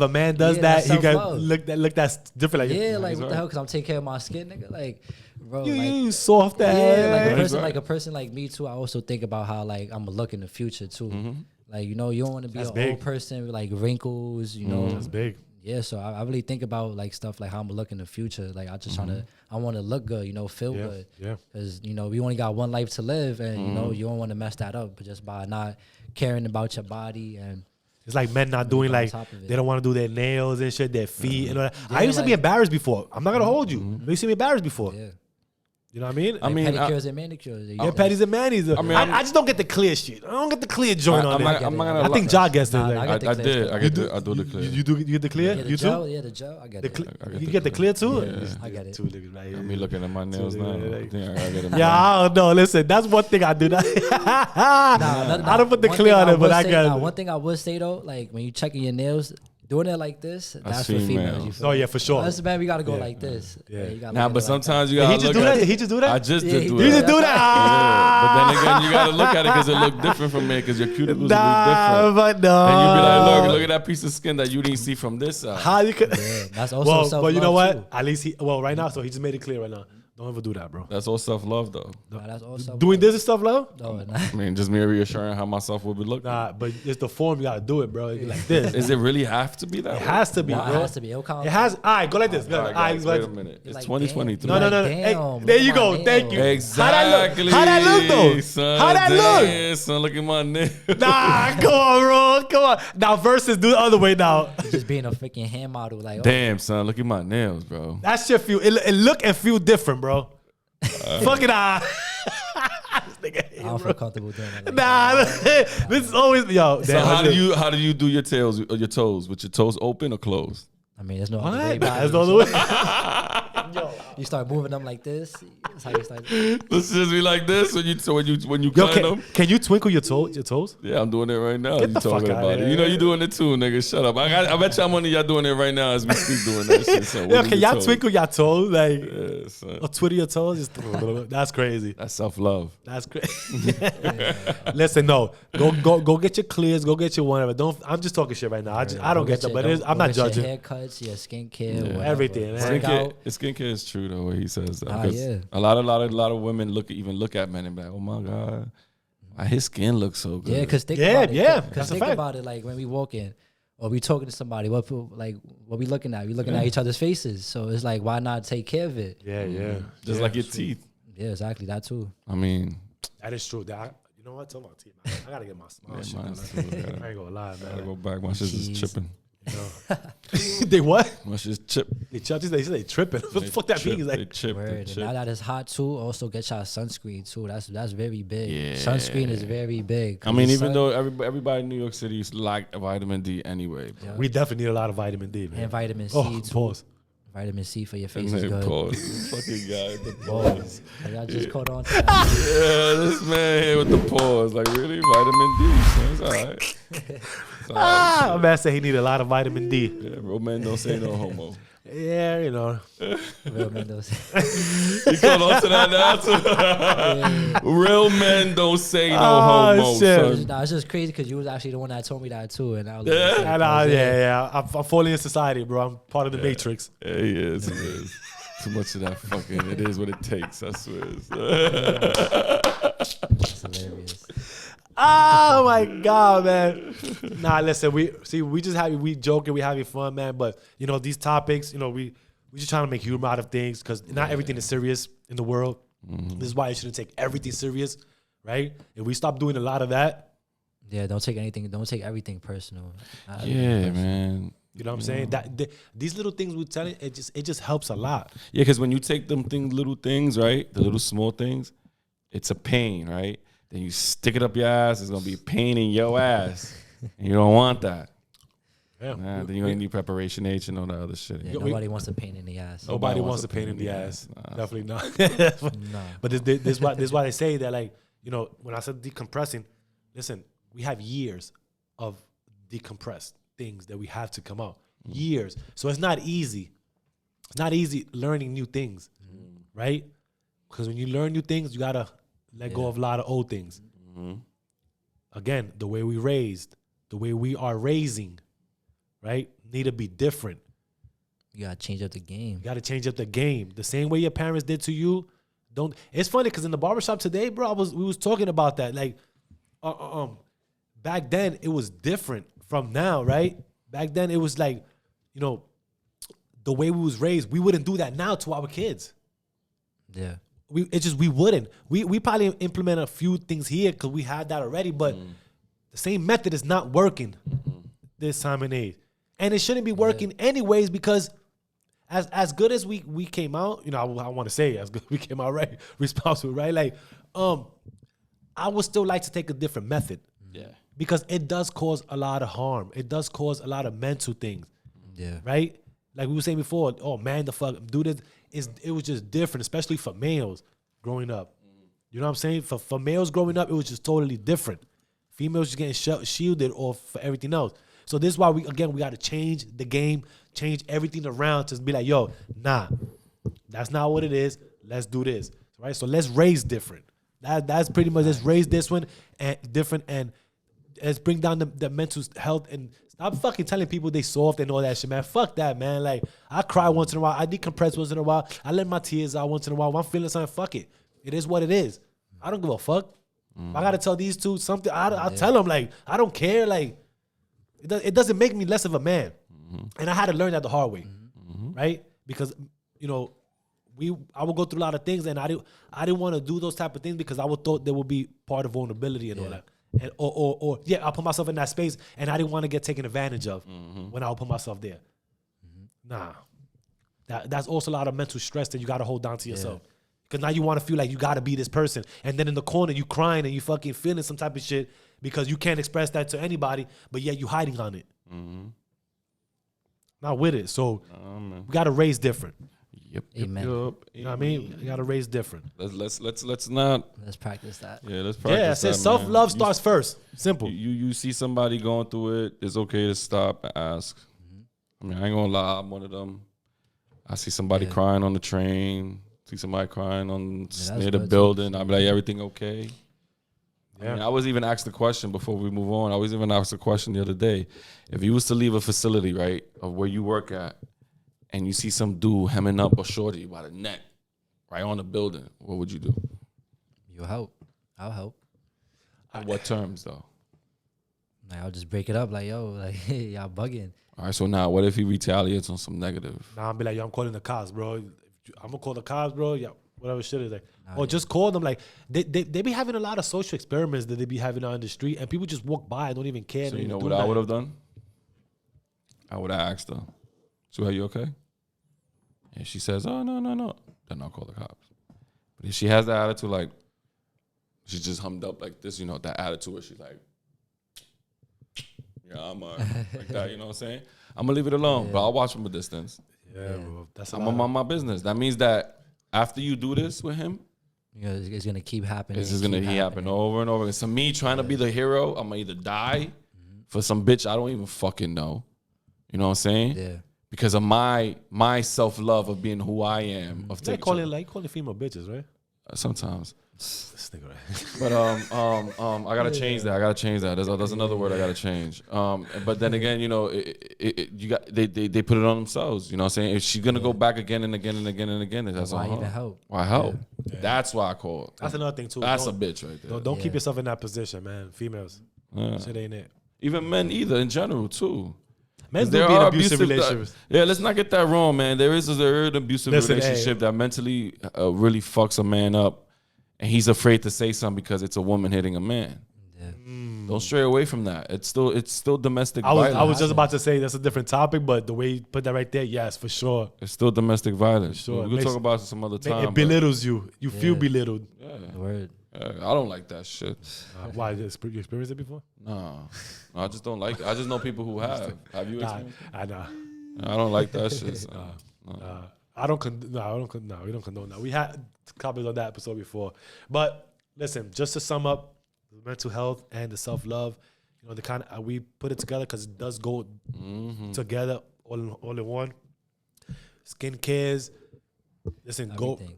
that's he can self-love. look that's different. Like, Yeah, like he's what the right. hell? Because I'm taking care of my skin, nigga. Like, bro, you, like, you soft ass. yeah, right. like a person like me too. I also think about how like I'm gonna look in the future too. Mm-hmm. Like, you know, you don't want to be That's an big. old person with like wrinkles. You know, That's big. yeah. So I really think about like stuff like how I'm gonna look in the future. Like I just I want to look good. You know, feel Yeah, good. yeah. Because you know we only got one life to live, and you know you don't want to mess that up. But just by not caring about your body and It's like men not doing on like top of it. they don't want to do their nails and shit, their feet and all that. I Yeah, used to be like- embarrassed before. I'm not gonna hold you. I used to be embarrassed before. yeah, You know what I mean? I mean, pedicures and manicures. Yeah, patties and manis. I, mean, I just don't get the clear shit. I don't get the clear joint on there. I'm not gonna I think Ja gets Nah, it. I Like, get the I clear did. stuff. I do the clear. you get the clear? Yeah, the You gel, too? yeah, the gel. I get The it. cle- I get you the get the clear too? Yeah. I get it. Two niggas right here. Me looking at my nails now. I think I gotta get them. Yeah, I don't know. Listen, that's one thing I do. I don't put the One clear thing on it, but would I say- got one thing I would say though, like when you checking your nails, doing it like this, that's for female. females. You feel Oh me? yeah, for sure. Us man, we gotta go Yeah. like this. Yeah. You gotta Nah, look but at it like sometimes you Did gotta he just look do at that? it. He just do that? I just Yeah, did he do did You that. just do that? Yeah, but then Ah! again, you gotta look at it because it look different from me because your cuticles will be Nah, different. but no. And you be like, look at that piece of skin that you didn't see from this side. How you could? that. Yeah, that's also Well, self-love but you know what? too. At least he. Well, right now, so he just made it clear right now. Don't ever do that, bro. That's all self-love, though. Nah, that's also Doing this and stuff, love? No, nah. I mean, just me reassuring how myself would be looking. Nah, but it's the form you gotta do it, bro. It'd be like this. Is it really have to be that It way? has to be, Nah, bro. it has to be. It'll count. It has. All right, go like this. Go All like, right, all right, guys, go wait like a minute. It's Like, 2023. No. Damn, Hey, look there at you my go. nails. Thank you. Exactly. How that look though? Son, How that look? damn, son, look at my nails. Nah, come on, bro. Come on. Now versus do the other way now. Just being a freaking hand model, like Damn, son, look at my nails, bro. That shit feel. It look and feel different, bro. Fuck it, I don't feel comfortable doing that. Like Nah, this is always yo. So damn, how do you do your tails or your toes? With your toes open or closed? I mean, there's no other way. What? Nah, Nah, there's no other way. you start moving them like this. That's how you start. Let's just be like this when you Yo, climb them. can you twinkle your toes? Yeah, I'm doing it right now. Get You the fuck talking outta about it? here. You know you doing it too, nigga. Shut up. I bet y'all one of y'all doing it right now as we speak, doing that shit. So Yo, wiggle can your y'all toes. twinkle your toes like Yeah, son. or twiddle your toes? Just that's crazy. That's self-love. That's crazy. Listen, no, go get your clears, go get your whatever. Don't. I'm just talking shit right now. I don't get that, but I'm not judging. Your haircuts, your skincare, whatever. Everything, man. Skincare is true though. What he says that. Ah, 'Cause yeah. a lot of women look at men and be like, oh my god, why his skin looks so good. Yeah, because think Yeah, about it. yeah, Because that's a think fact. about it, like when we walk in or we talking to somebody, what we looking at? We looking at each other's faces. So it's like, why not take care of it? Yeah. just Yeah, like your true. teeth. Yeah, exactly. That too. I mean, That is true. You know what? Tell my team. I gotta get my smile shit. mine done. too. I ain't gonna lie, Gotta man. go back. My shit's just Jeez. chipping. They what? My shit's chip. They they tripping. What the fuck that means? They Like, chip. They Word. And chip. now that it's hot too, also get y'all sunscreen too. That's very big. Yeah. Sunscreen is very big. I 'Cause mean, the even sun- though everybody in New York City lack vitamin D anyway. Bro. we definitely need a lot of vitamin D, man. and vitamin C Oh, too. pause. Vitamin C for your face And is then good. pause. Fucking guy. The Pause. pause. Like, I just caught on to that. Yeah, this man here with the pause. Like, really? Vitamin D. So it's all right. It's all right. Ah, man said he need a lot of vitamin D. Yeah, real men don't say no homo. Yeah, you know. Real men don't say. You caught on to that now too? Real men don't say no Oh, homo, shit. son. Nah, it's just crazy because you was actually the one that told me that too, and I was Yeah. like, Yeah. I'm fully in society, bro. I'm part of the matrix. Yeah, he is. He is. Too much of that fucking. It is what it takes. I swear. It's hilarious. Oh my god, man. Nah, listen, we joking, we having fun, man. But you know, these topics, you know, we just trying to make humor out of things because not everything is serious in the world. This is why you shouldn't take everything serious, right? If we stop doing a lot of that, Yeah, don't take everything personal. Yeah, man. you know what I'm saying? These little things we telling it just helps a lot. Yeah, because when you take them little things, right? The little small things, it's a pain, right? Then you stick it up your ass, it's gonna be a pain in your ass. And you don't want that. Yeah. Nah, then you're gonna need preparation H and all that other shit. Yeah, nobody wants a pain in the ass. Nobody wants a pain in the ass. Nah. Definitely not. No. But this is why they say that, like, you know, when I said decompressing, listen, we have years of decompressed things that we have to come out. Years. So it's not easy. It's not easy learning new things, right? Because when you learn new things, you gotta let go of a lot of old things. Again, the way we raised, the way we are raising, right, need to be different. You gotta change up the game. You gotta change up the game. The same way your parents did to you. Don't. It's funny because in the barbershop today, bro, we was talking about that. Like, back then it was different from now, right? Back then it was like, you know, the way we was raised, we wouldn't do that now to our kids. Yeah. We wouldn't. We probably implement a few things here because we had that already, but the same method is not working this time and age. And it shouldn't be working anyways, because as good as we came out, you know, I want to say as good as we came out right, responsible, right? Like, I would still like to take a different method. Yeah. Because it does cause a lot of harm. It does cause a lot of mental things. Yeah. Right? Like we were saying before, oh man, the fuck, do this. It was just different, especially for males growing up. You know what I'm saying? For males growing up, it was just totally different. Females just getting shielded off for everything else. So this is why we got to change the game, change everything around to be like, yo, nah, that's not what it is. Let's do this, right? So let's raise different. That's pretty much, let's raise this one and different, and let's bring down the mental health, and stop fucking telling people they soft and all that shit, man. Fuck that, man. Like, I cry once in a while. I decompress once in a while. I let my tears out once in a while. When I'm feeling something, fuck it. It is what it is. I don't give a fuck. If I got to tell these two something, I'll tell them, like, I don't care. Like, it doesn't make me less of a man. And I had to learn that the hard way, right? Because, you know, I would go through a lot of things, and I didn't want to do those type of things because I would thought there would be part of vulnerability and all that. And, or I put myself in that space, and I didn't want to get taken advantage of when I would put myself there. Nah, that's also a lot of mental stress that you got to hold down to yourself. Because now you want to feel like you got to be this person, and then in the corner you crying and you fucking feeling some type of shit because you can't express that to anybody, but yet you hiding on it. Not with it. So we got to raise different. Yep. Amen. You know what I mean? You got to raise different. Let's Let's practice that. Yeah, let's practice Yeah, I said self-love starts first. Simple. You see somebody going through it, it's okay to stop and ask. I mean, I ain't gonna lie, I'm one of them. I see somebody crying on the train, see somebody crying near the building. I'll be like, everything okay? Yeah. I mean, I was even asked the question before we move on. I was even asked the question the other day. If you was to leave a facility, right, of where you work at, and you see some dude hemming up a shorty by the neck, right on the building, what would you do? You'll help. I'll help. On what terms, though? Like, I'll just break it up. Like, yo, like, y'all bugging. All right, so now what if he retaliates on some negative? Nah, I'll be like, yo, I'm calling the cops, bro. I'm gonna call the cops, bro. Yeah, whatever shit is like. Just call them. Like, they be having a lot of social experiments that they be having on the street, and people just walk by and don't even care. So you know what I would have done? I would have asked her, so are you okay? And she says, oh, no. Then I'll call the cops. But if she has that attitude, like, she's just hummed up like this, you know, that attitude where she's like, yeah, I'm like that, you know what I'm saying? I'm going to leave it alone, but I'll watch from a distance. Yeah, bro. I'm on my business. That means that after you do this with him, it's going to keep happening. It's just going to happen over and over. So me trying to be the hero, I'm going to either die for some bitch I don't even fucking know. You know what I'm saying? Yeah. Because of my self-love of being who I am. Of you calling female bitches, right? Sometimes. This nigga, right? But I gotta change that. There's another word I gotta change. But then again, you know, they put it on themselves. You know what I'm saying? If she's gonna go back again and again and again and again, that's why on even her. help? Why help? Yeah. That's why I call. That's another thing too. That's a bitch right there. Don't keep yourself in that position, man. Females, shit ain't it. Even men either in general too. Men do be in abusive relationships. Let's not get that wrong, man. There is an abusive relationship that mentally really fucks a man up, and he's afraid to say something because it's a woman hitting a man. Yeah. Don't stray away from that. It's still domestic violence. I was just about to say that's a different topic, but the way you put that right there, yes, for sure. It's still domestic violence. Sure. We'll talk about it some other time. It belittles you. You feel belittled. Yeah. Word. I don't like that shit. Why? You experienced it before? No, I just don't like it. I just know people who have. Have you experienced it? I know. I don't like that shit. I don't we don't condone that. We had comments on that episode before. But listen, just to sum up, the mental health and the self-love, you know, the kind of, we put it together because it does go together all in one. Skin cares, Listen,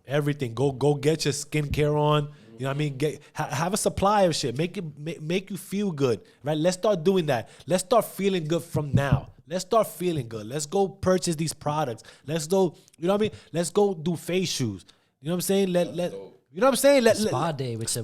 Everything. Go get your skincare on. You know what I mean? Have a supply of shit. Make you feel good, right? Let's start doing that. Let's start feeling good from now. Let's start feeling good. Let's go purchase these products. Let's go, you know what I mean? Let's go do face shoes. You know what I'm saying? You know what I'm saying? Spa day with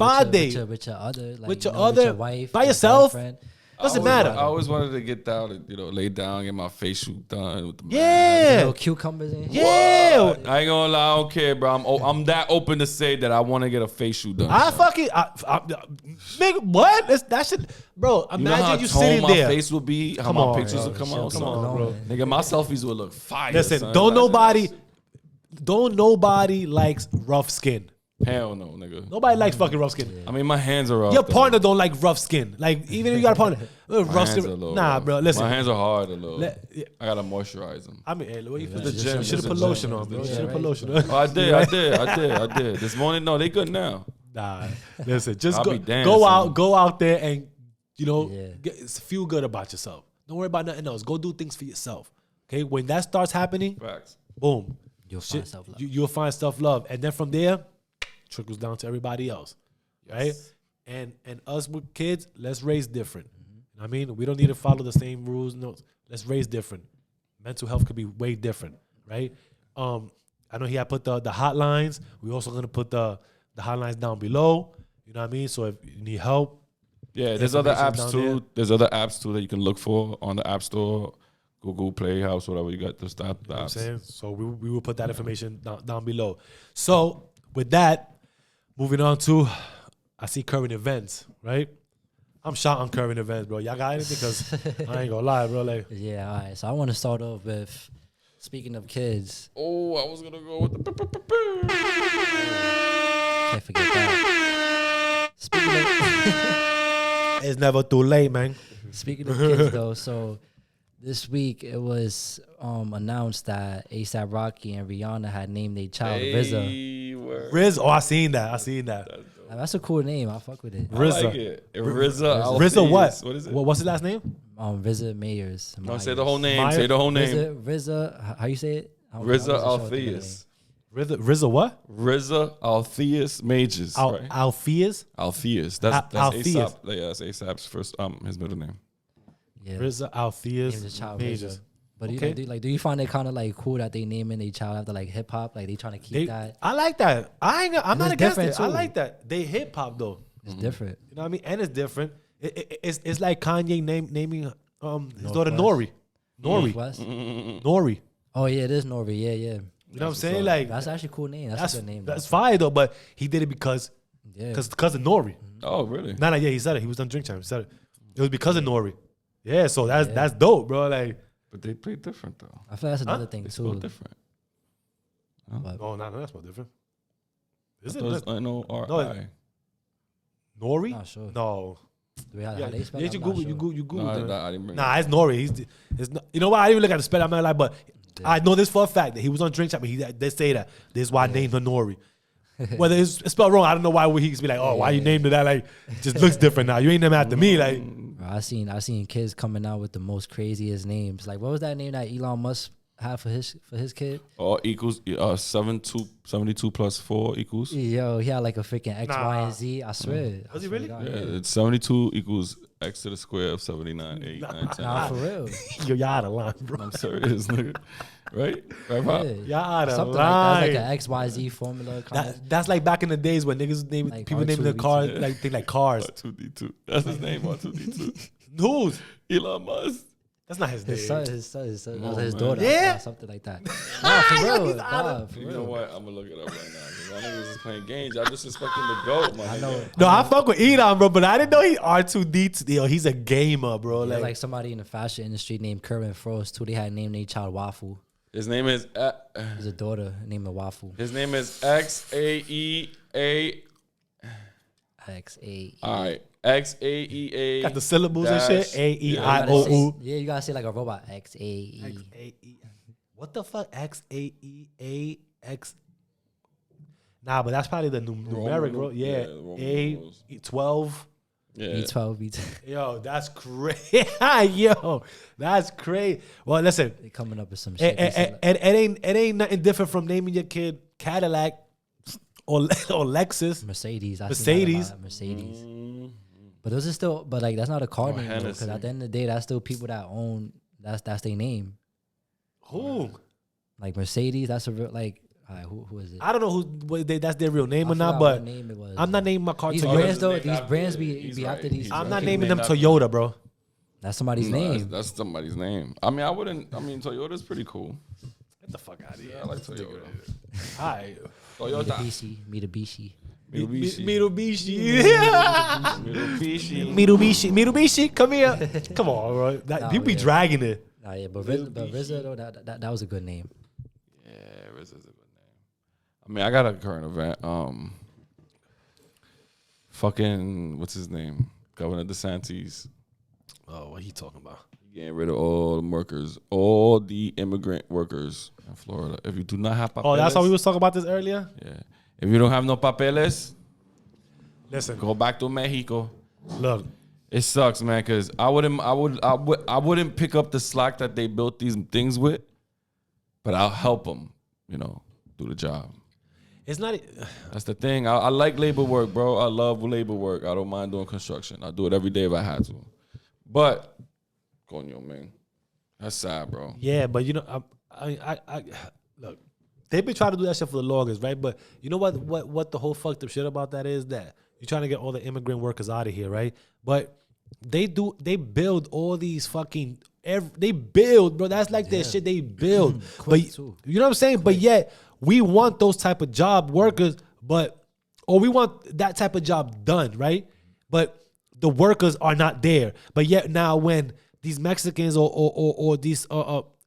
your other, like, with your with other your wife, by your yourself. girlfriend. Doesn't matter. I always wanted to get down and lay down, get my facial done with the Yeah. Little cucumbers in. Yeah. What? I ain't gonna lie, I don't care, bro. I'm that open to say that I want to get a facial done. Nigga, what? That shit, bro. Imagine you sitting my there. face will be, how Come my on, pictures bro. will come out. Come on, bro. Nigga, my selfies will look fire. Listen, son. don't nobody likes rough skin. Hell no, nigga. Nobody likes fucking rough skin. I mean, my hands are rough. Your partner don't like rough skin. Like, even if you got a partner, rough skin. Nah, rough. bro. Listen, My hands are hard a little. Yeah. I gotta moisturize them. I mean, hey, what you feel? The gym. You should have put It's a lotion gym. on, bro. You It's a should have gym. put lotion on. Oh, I did. This morning, no, they good now. Nah, listen, just I'll be damned, go son. out there and, you know, Yeah. feel good about yourself. Don't worry about nothing else. Go do things for yourself. Okay, when that starts happening, Facts. boom, You'll find self-love. you'll find self-love, and then from there, trickles down to everybody else, right? And us with kids, let's raise different. You know what I mean, we don't need to follow the same rules. No, let's raise different. Mental health could be way different, right? I know he had put the hotlines. We're also gonna put the hotlines down below. You know what I mean? So if you need help, Yeah, there's other information's apps down too. there. There's other apps too that you can look for on the App Store, Google Play House, whatever you got. Just the You know what I'm apps. saying? So we will put that information down below. So with that, moving on to, I see current events, right? I'm shot on current events, bro. Y'all got anything? Because I ain't gonna lie, bro. Like, Yeah, all right. So I want to start off with, speaking of kids, Oh, I was gonna go with the. can't forget that. it's never too late, man. Speaking of kids, though, so this week it was announced that A$AP Rocky and Rihanna had named their child RZA. Riz, I seen that. That's a cool name. I fuck with it. I RZA. like it. RZA. RZA what? What is it? What's his last name? RZA Mayers. No, say the whole name. Myers. Say the whole name. RZA. How you say it? RZA Alpheus. RZA what? RZA Alpheus Majors. Right? Alpheus? Alpheus. That's Alpheus. A$AP. Yeah, that's A$AP's first. His middle name. Yeah. RZA Named Alpheus his child Majors. RZA. But Okay. do you find it kind of like cool that they naming their child after like hip hop? Like they trying to keep that. I like that. I'm not it's against different it. I too. like that. They hip hop though. It's different. You know what I mean? And it's different. It's like Kanye naming his Northwest. daughter Nori. Northwest? Nori. Oh yeah, it is Nori. Yeah. You know what I'm saying? Like That's actually a cool name. That's a good name. That's fire though. But he did it because yeah. of Nori. Oh, really? Nah, yeah, he said it. He was on Drink Champ. He said it. It was because of Nori. Yeah, so that's dope, bro. Like, But they play different though. I feel that's another thing They spell too. different. But no, that's not different. Is I it? thought it's N-O-R-I. Nori? Not sure. No. Do we have Yeah, how they spell yeah, it? you I'm not Google, sure. you Google. No, I didn't bring Nah, it. it's Nori. It's not, you know what? I didn't even look at the spell. I'm not like, but I know this for a fact that he was on Drink Champ. They say that. This is why I named her Nori. Whether it's spelled wrong, I don't know why he could be like, oh, why you named her that? Like, it just looks different now. You ain't named after me. Like, Bro, I seen kids coming out with the most craziest names. Like what was that name that Elon Musk had for his kid? Or equals 72 plus 4 equals. Yo, he had like a freaking X, Nah. Y, and Z. I swear. Was I he swear really? to God, Yeah, it's 72 equals x to the square of 79, 8, 9, 10. Nah, for real. yo, y'all out of line, bro. I'm serious, nigga. Right? Right, Pop? Yeah. Y'all out of Something like that. line. It's like an X, Y, Z formula kind of. That's like back in the days when niggas name Like people naming their R2D2. cars like things like cars. R2D2. That's his name, R2D2. Who's? Elon Musk. That's not his name. His son, that was his man. daughter. Yeah? Something like that. Nah, for real. He's out of- Nah, for You know real. what? I'm going to look it up right now. Because y'all niggas is playing games. Y'all disrespecting the GOAT, man. I know. No, I fuck with Edom, bro, but I didn't know he R2D2. Yo, he's a gamer, bro. There's Like, like somebody in the fashion industry named Kerwin Frost too. They had named their child Waffle. His name is There's a daughter named Waffle. Xaeea. XAE. All right. Xaeea. got the syllables and shit. You gotta A-E-I-O-U. say- Yeah, you gotta say like a robot. XAE. X-A-E. What the fuck? X-A-E-A-X. Nah, but that's probably the numeric, bro. Yeah. Yeah, Roman numerals. A-12. Yeah. B12, B10. Yo, that's crazy. Yo, that's crazy. Well, listen, They coming up with some it shit. ain't nothing different from naming your kid Cadillac or Lexus. Mercedes. Mercedes. Mercedes. But those are still, but like that's not a car name though, because Hennessy. at the end of the day, that's still people that own. That's their name. Who? Like Mercedes, that's a real like. Who is it? I don't know that's their real name or not, forgot but what name it was. I'm not naming my car These Toyota. brands though, He's these not- brands he's be right. after these. He's I'm right. not He's naming them named after- Toyota, bro. That's somebody's No, name. That's somebody's name. I mean, Toyota's pretty cool. Get the fuck out of here. I like Toyota. All right. Toyota. Mitsubishi. Mitsubishi. Mitsubishi. Mitsubishi. Come here. Come on, bro. People be dragging it. Nah, yeah, but RZA though, that was a good name. Yeah, RZA's a good name. I mean, I got a current event. Fucking, what's his name? Governor DeSantis. Oh, what he talking about? Getting rid of all the workers, all the immigrant workers in Florida. If you do not have papeles. Oh, that's how we was talking about this earlier? Yeah. If you don't have no papeles, Listen, go back to Mexico. look. It sucks, man, because I wouldn't pick up the slack that they built these things with, but I'll help them, do the job. It's not. That's the thing. I like labor work, bro. I love labor work. I don't mind doing construction. I'll do it every day if I had to. But, coño, man, that's sad, bro. Yeah, but I look. They've been trying to do that shit for the longest, right? But you know what the whole fucked up shit about that is that you're trying to get all the immigrant workers out of here, right? But they build all these fucking they build, bro. That's like their shit. They build, but too. you know what I'm saying. But yet we want those type of job workers, or we want that type of job done, right? But the workers are not there. But yet now when these Mexicans or these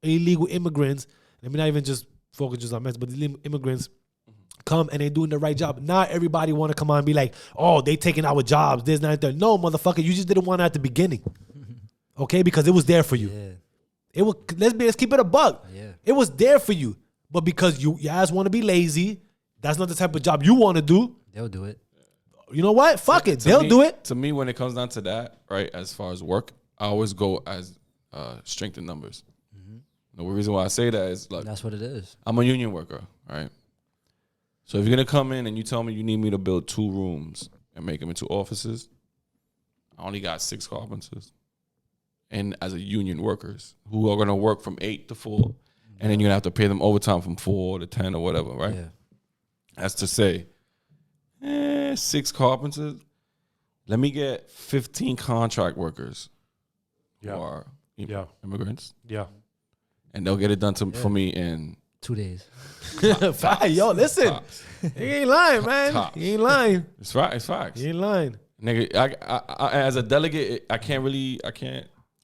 illegal immigrants, let me not even just focus just on Mexicans, but the immigrants come and they doing the right job. Not everybody want to come on and be like, oh, they taking our jobs. There's not there. No, motherfucker, you just didn't want it at the beginning, okay? Because it was there for you. Yeah. It was. Let's keep it a buck. Yeah. It was there for you, but because your ass want to be lazy, that's not the type of job you want to do. They'll do it. You know what? Fuck it. They'll do it. To me, when it comes down to that, right, as far as work, I always go as strength in numbers. The reason why I say that is, like, That's what it is. I'm a union worker, right? So if you're going to come in and you tell me you need me to build 2 rooms and make them into offices, I only got 6 carpenters. And as a union workers who are going to work from 8 to 4, and then you're going to have to pay them overtime from 4 to 10 or whatever, right? Yeah. That's to say, 6 carpenters, let me get 15 contract workers who are immigrants, and they'll get it done for me in 2 days. Yo, listen. tops. He ain't lying, man. Tops. He ain't lying. It's facts. He ain't lying. Nigga, I as a delegate, I can't.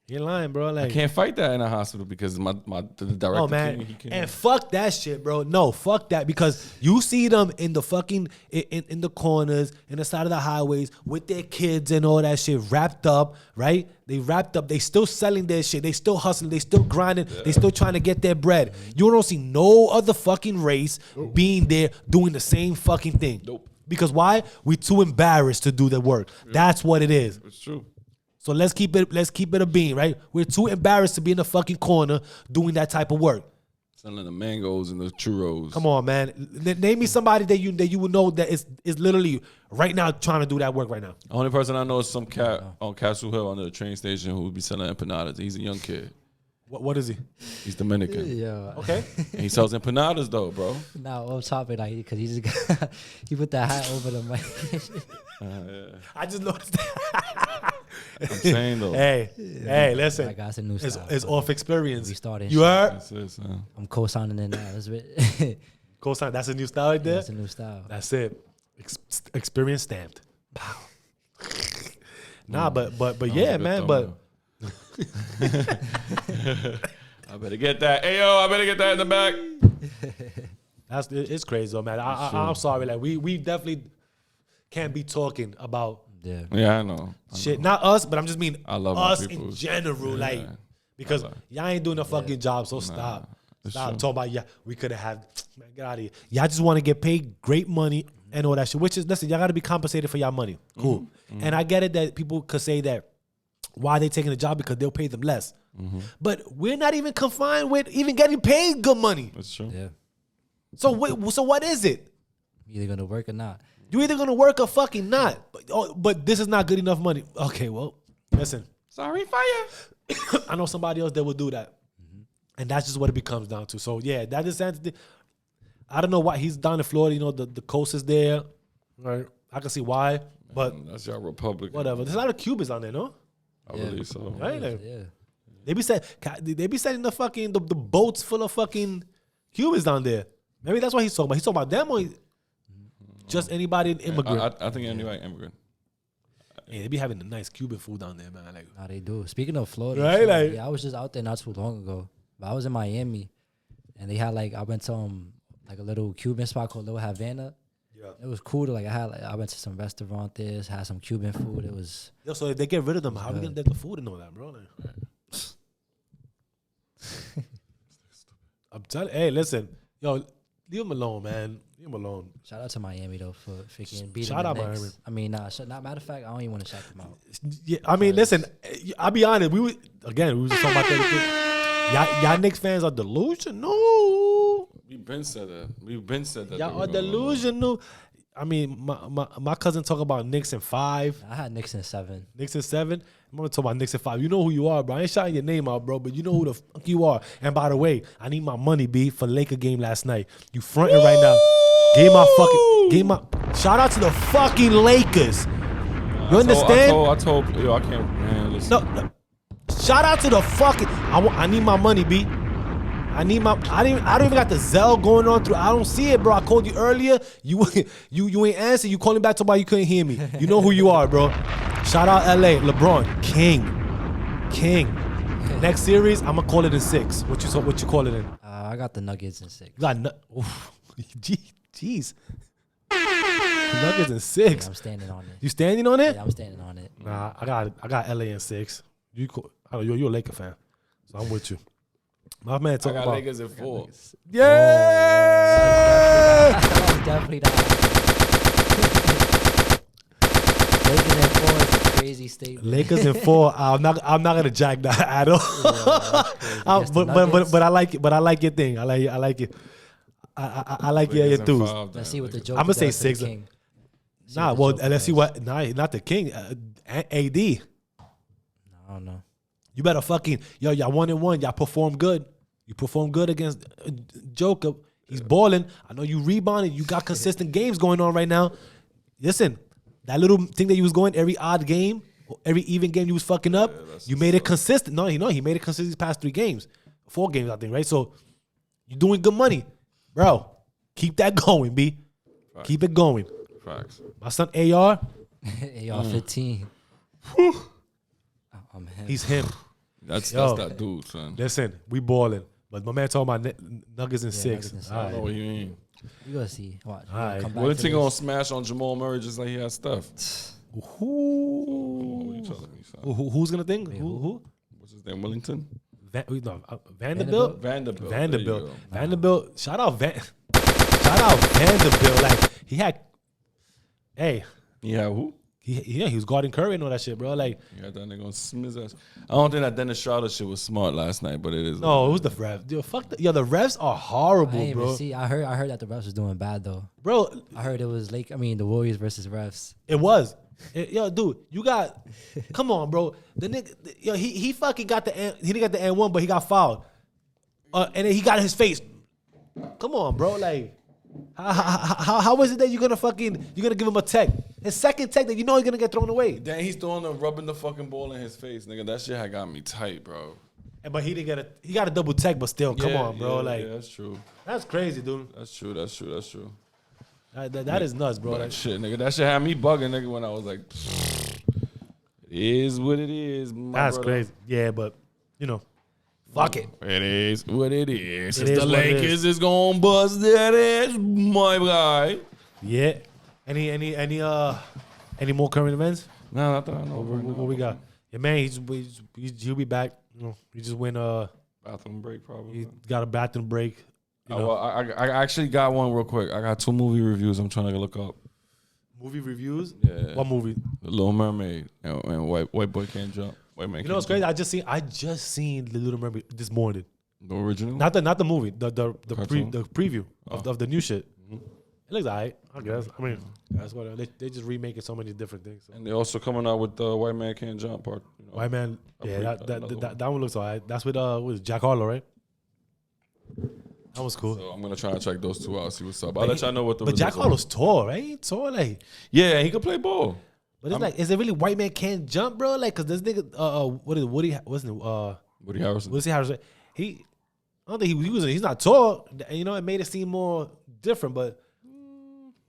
He ain't lying, bro. Like, I can't fight that in a hospital because the director. oh man, he can't. and fuck that shit, bro. No, fuck that, because you see them in the fucking in the corners, in the side of the highways with their kids and all that shit wrapped up, right? They wrapped up. They still selling their shit. They still hustling. They still grinding. They still trying to get their bread. You don't see no other fucking race being there doing the same fucking thing. Nope. Because why? We too embarrassed to do the work. That's what it is. It's true. So let's keep it a bean, right? We're too embarrassed to be in the fucking corner doing that type of work. Selling the mangoes and the churros. Come on, man. Name me somebody that you would know that is literally right now trying to do that work right now. The only person I know is some cat on Castle Hill under the train station who would be selling empanadas. He's a young kid. What is he? He's Dominican. Yeah. Okay. And he sells empanadas though, bro. Now off topic, like, because he just he put that hat over the mic. I just noticed that. I'm saying though. Hey, listen. I got some new It's, style. it's off Xperience. We started. You heard? That's it, son. I'm co-signing it now. That's it. Co-sign. That's a new style right there. That's a new style. That's it. Experience stamped. Pow. Nah, but yeah, good man. thumbnail. I better get that. Hey, yo, I better get that in the back. It's crazy though, man. I'm sorry. Like we definitely can't be talking about Yeah. Yeah, I know. shit. Not us, but I'm just mean I love my us in peoples. general. Yeah. Like, because y'all ain't doing a fucking job, so stop. it's Stop true. talking about, yeah, we could have had, man, get out of here. Y'all just want to get paid great money and all that shit, which is, listen, y'all got to be compensated for y'all money. Cool. And I get it that people could say that why they taking the job because they'll pay them less. But we're not even confined with even getting paid good money. That's true. Yeah. So what is it? You either gonna work or not. You either gonna work or fucking not. But this is not good enough money. Okay, well, listen. Sorry, fire. I know somebody else that will do that. And that's just what it becomes down to. So, yeah, that is something. I don't know why he's down in Florida. You know, the coast is there. Right? I can see why. But that's your Republican. whatever. There's a lot of Cubans down there, no? I believe so. Right? Yeah. They be setting the fucking the boats full of fucking Cubans down there. Maybe that's what he's talking about. He's talking about them or just anybody immigrant. I think anybody immigrant. Yeah, they be having the nice Cuban food down there, man. Like, Nah, they do. Speaking of Florida, Right, like- yeah, I was just out there not too long ago. But I was in Miami, and they had I went to like a little Cuban spot called Little Havana. yeah. It was cool. I went to some restaurant there, had some Cuban food. It was Yo, so if they get rid of them, how are we gonna get the food and all that, bro? Like, I'm telling. Hey, listen, yo, leave him alone, man. Leave him alone. shout out to Miami though for freaking beating Shout the out Knicks. Miami. I mean, not matter of fact, I don't even want to shout them out. Yeah, I mean, listen. I'll be honest. We was just talking about that. Y'all Knicks fans are delusional. We've been said that. Y'all are delusional. I mean, my cousin talk about Knicks in 5, I had Knicks in 7. Knicks in 7. I'm gonna talk about Knicks in 5. You know who you are, bro. I ain't shouting your name out, bro, but you know who the fuck you are. And by the way, I need my money, B, for Laker game last night. You fronting right now. Give my shout out to the fucking Lakers. You understand? I told yo, I can't, man, listen. No. Shout out to the fucking. I need my money, B. I don't even got the Zelle going on through. I don't see it, bro. I called you earlier. You ain't answer. You calling back to why you couldn't hear me. You know who you are, bro. Shout out LA, LeBron, King. Next series, I'm gonna call it in 6. What you call it in? I got the Nuggets in 6. You got jeez. Nuggets in 6. Yeah, I'm standing on it. You standing on it? Yeah, I'm standing on it. Nah, I got LA in 6. You're a Laker fan, so I'm with you. My man I talking got about Lakers at 4. yeah. That was definitely Lakers in 4 is a crazy statement. Lakers in 4. I'm not gonna jack that at all. But I like it. But I like your thing. I like it. I like your enthuse. Let's see what the joke. I'ma say does to the 6. King. Nah, well, let's see what. Nah, not the King. AD. I don't know. You better fucking y'all 1-1. Y'all perform good. You perform good against Joker. He's balling. I know you rebounded. You got consistent games going on right now. Listen, that little thing that you was going every odd game, every even game you was fucking up. You made it consistent. No, he made it consistent these past 3 games, 4 games I think, right? So you're doing good money, bro. Keep that going, B. Facts. Keep it going. Facts. My son AR, AR-15. I'm him. he's him. That's Yo. that dude, son. Listen, we balling. But my man talking about Nuggets in 6. Nuggets in 6. I All don't know right. what you mean. You gonna see. Watch. All right. Come back What to if he this. gonna smash on Jamal Murray just like he has stuff? What are you telling me, son? Who's gonna think? Who? What's his name? Willington? Vanderbilt. Vanderbilt. Vanderbilt. There you go. Vanderbilt. Shout out Vanderbilt. Like he had. Hey, Yeah, who? he was guarding Curry and all that shit, bro. Like Yeah, that nigga on Smith's ass. I don't think that Dennis Schroeder shit was smart last night, but it is. no, it was the refs. Dude, fuck. The refs are I horrible, ain't bro. even see. I heard that the refs was doing bad though. Bro, I heard it was the Warriors versus refs. it was. Yo, dude, you got. Come on, bro. The nigga, yo, he fucking got he didn't get the N1, but he got fouled. And then he got his face. Come on, bro. Like, how is it that you're gonna give him a tech? His second tech that you know he's gonna get thrown away. Then he's rubbing the fucking ball in his face, nigga. That shit had got me tight, bro. But he didn't get he got a double tech, but still, come on, bro. Like, that's true. that's crazy, dude. That's true. That is nuts, bro. But Like, shit, nigga. That shit had me bugging, nigga, when I was like, it is what it is. that's brother. crazy. Yeah, but fuck it. It is what it is. It If is the what it Lakers is gonna bust that ass, my guy. Yeah. Any more current events? Nah, not that I know. What we got? Yeah, man, he'll be back. He just went. Bathroom break, probably. He got a bathroom break. Well, I actually got one real quick. I got 2 movie reviews I'm trying to look up. Movie reviews. Yeah. What movie? The Little Mermaid and White Boy Can't Jump. White Man. You know what's crazy? I just seen The Little Mermaid this morning. The original? Not the movie. The Cartoon? preview of the new shit. It looks alright, I guess. I mean, that's what they just remaking so many different things. So. And they're also coming out with the White Man Can't Jump part. You know, White Man, yeah, that one looks alright. That's with Jack Harlow, right? That was cool. So I'm gonna try to check those two out, see what's up. I'll let y'all know what the. But Jack Harlow's tall, right? He tall, like. Yeah, he can play ball. But it's like, is it really White Man Can't Jump, bro? Like, cause this nigga, what is Woody? Wasn't it? Woody Harrelson. Woody Harrelson. I don't think he's not tall. You know, it made it seem more different, but.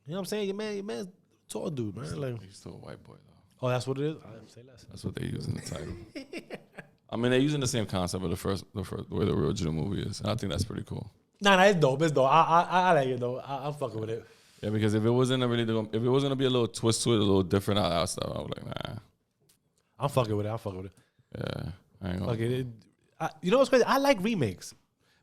You know what I'm saying? Your man's tall dude, man. He's still a white boy though. Oh, that's what it is. I didn't say less. That's what they use in the title. I mean, they're using the same concept of the way the original movie is. And I think that's pretty cool. Nah, it's dope. It's dope. I like it though. I'm fucking with it. Yeah, because if it wasn't gonna be a little twist to it, a little different, I was like, nah. I'm fucking with it. Yeah, I ain't gonna. Okay, you know what's crazy? I like remakes.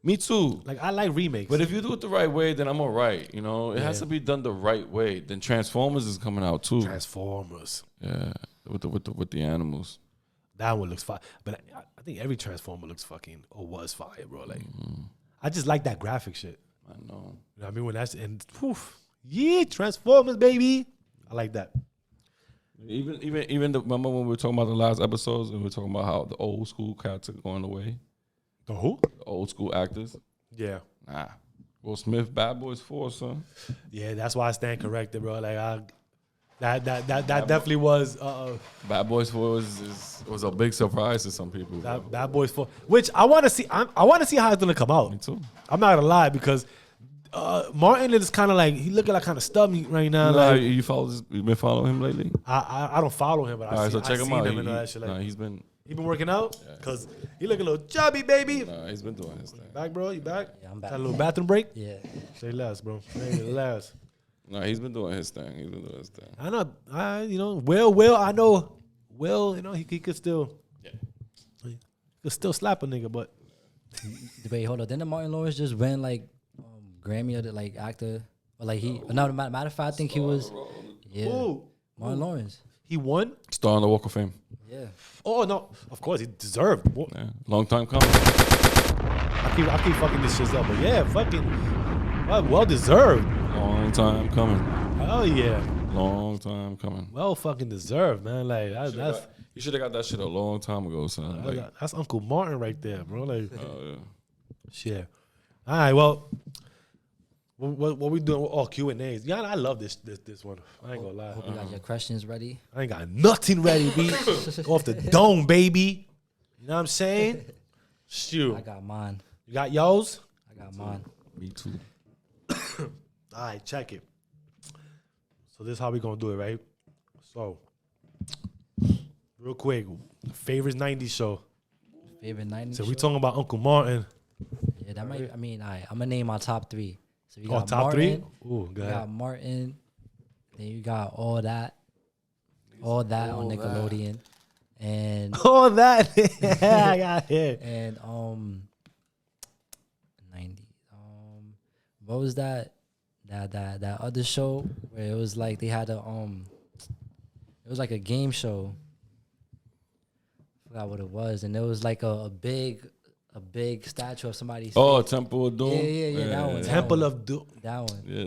Me too. Like I like remakes. But if you do it the right way, then I'm all right. You know, it has to be done the right way. Then Transformers is coming out too. Transformers. Yeah, with the animals. That one looks fire. But I think every Transformer looks fucking or was fire, bro. Like I just like that graphic shit. I know. You know what I mean? When that's yeah, Transformers, baby. I like that. Even remember when we were talking about the last episodes and we were talking about how the old school cats are going away. The who? The old school actors. Yeah. Nah. Will Smith, Bad Boys 4, son. Yeah, that's why I stand corrected, bro. Like that definitely was. Bad Boys 4 was a big surprise to some people. Bad Boys 4, which I want to see. I want to see how it's gonna come out. Me too. I'm not gonna lie because Martin is kind of like he looking like kind of stubby right now. Like, you been following him lately? I don't follow him, but I check him out. Him and all that shit. Like, He been working out because he look a little chubby, baby. Nah, he's been doing his thing. Back, bro? You back? Yeah, I'm back. Got a little bathroom break? Yeah. Say less, bro. Say less. No, he's been doing his thing. I know. Will. I know. Will. You know, he could still. Yeah. He could still slap a nigga, but. Wait, hold on. Didn't Martin Lawrence just win like Grammy or like actor? Or like he? No, matter of fact, I think he was. Yeah. Ooh. Martin Lawrence. He won. Star on the Walk of Fame. Yeah. Oh no! Of course, he deserved. Yeah. Long time coming. I keep fucking this shit up, but yeah, fucking well deserved. Long time coming. Hell yeah. Long time coming. Well fucking deserved, man. Like that's you should have got that shit a long time ago, son. Like, that's Uncle Martin right there, bro. Like, yeah. shit. All right, well, what we doing? All Q&As. Yeah, I love this one. I ain't gonna lie. Hope you got your questions ready. I ain't got nothing ready, B. Go off the dome, baby. You know what I'm saying? Shoot. I got mine. You got yours? I got mine. Me too. All right, check it. So this is how we gonna do it, right? So, real quick, favorite 90s show. Favorite 90s So show? we talking about Uncle Martin. Yeah, that might. I mean, I'm gonna name my top three. So you Oh, got top Martin, three? Ooh, go you ahead. got Martin. Then you got all that on Nickelodeon, and All that. I got it. and 90s. What was that other show where it was like they had it was like a game show. Forgot what it was, and there was like a big statue of somebody. Oh, Temple of Doom. Yeah, that one. Temple of Doom. That one. Yeah,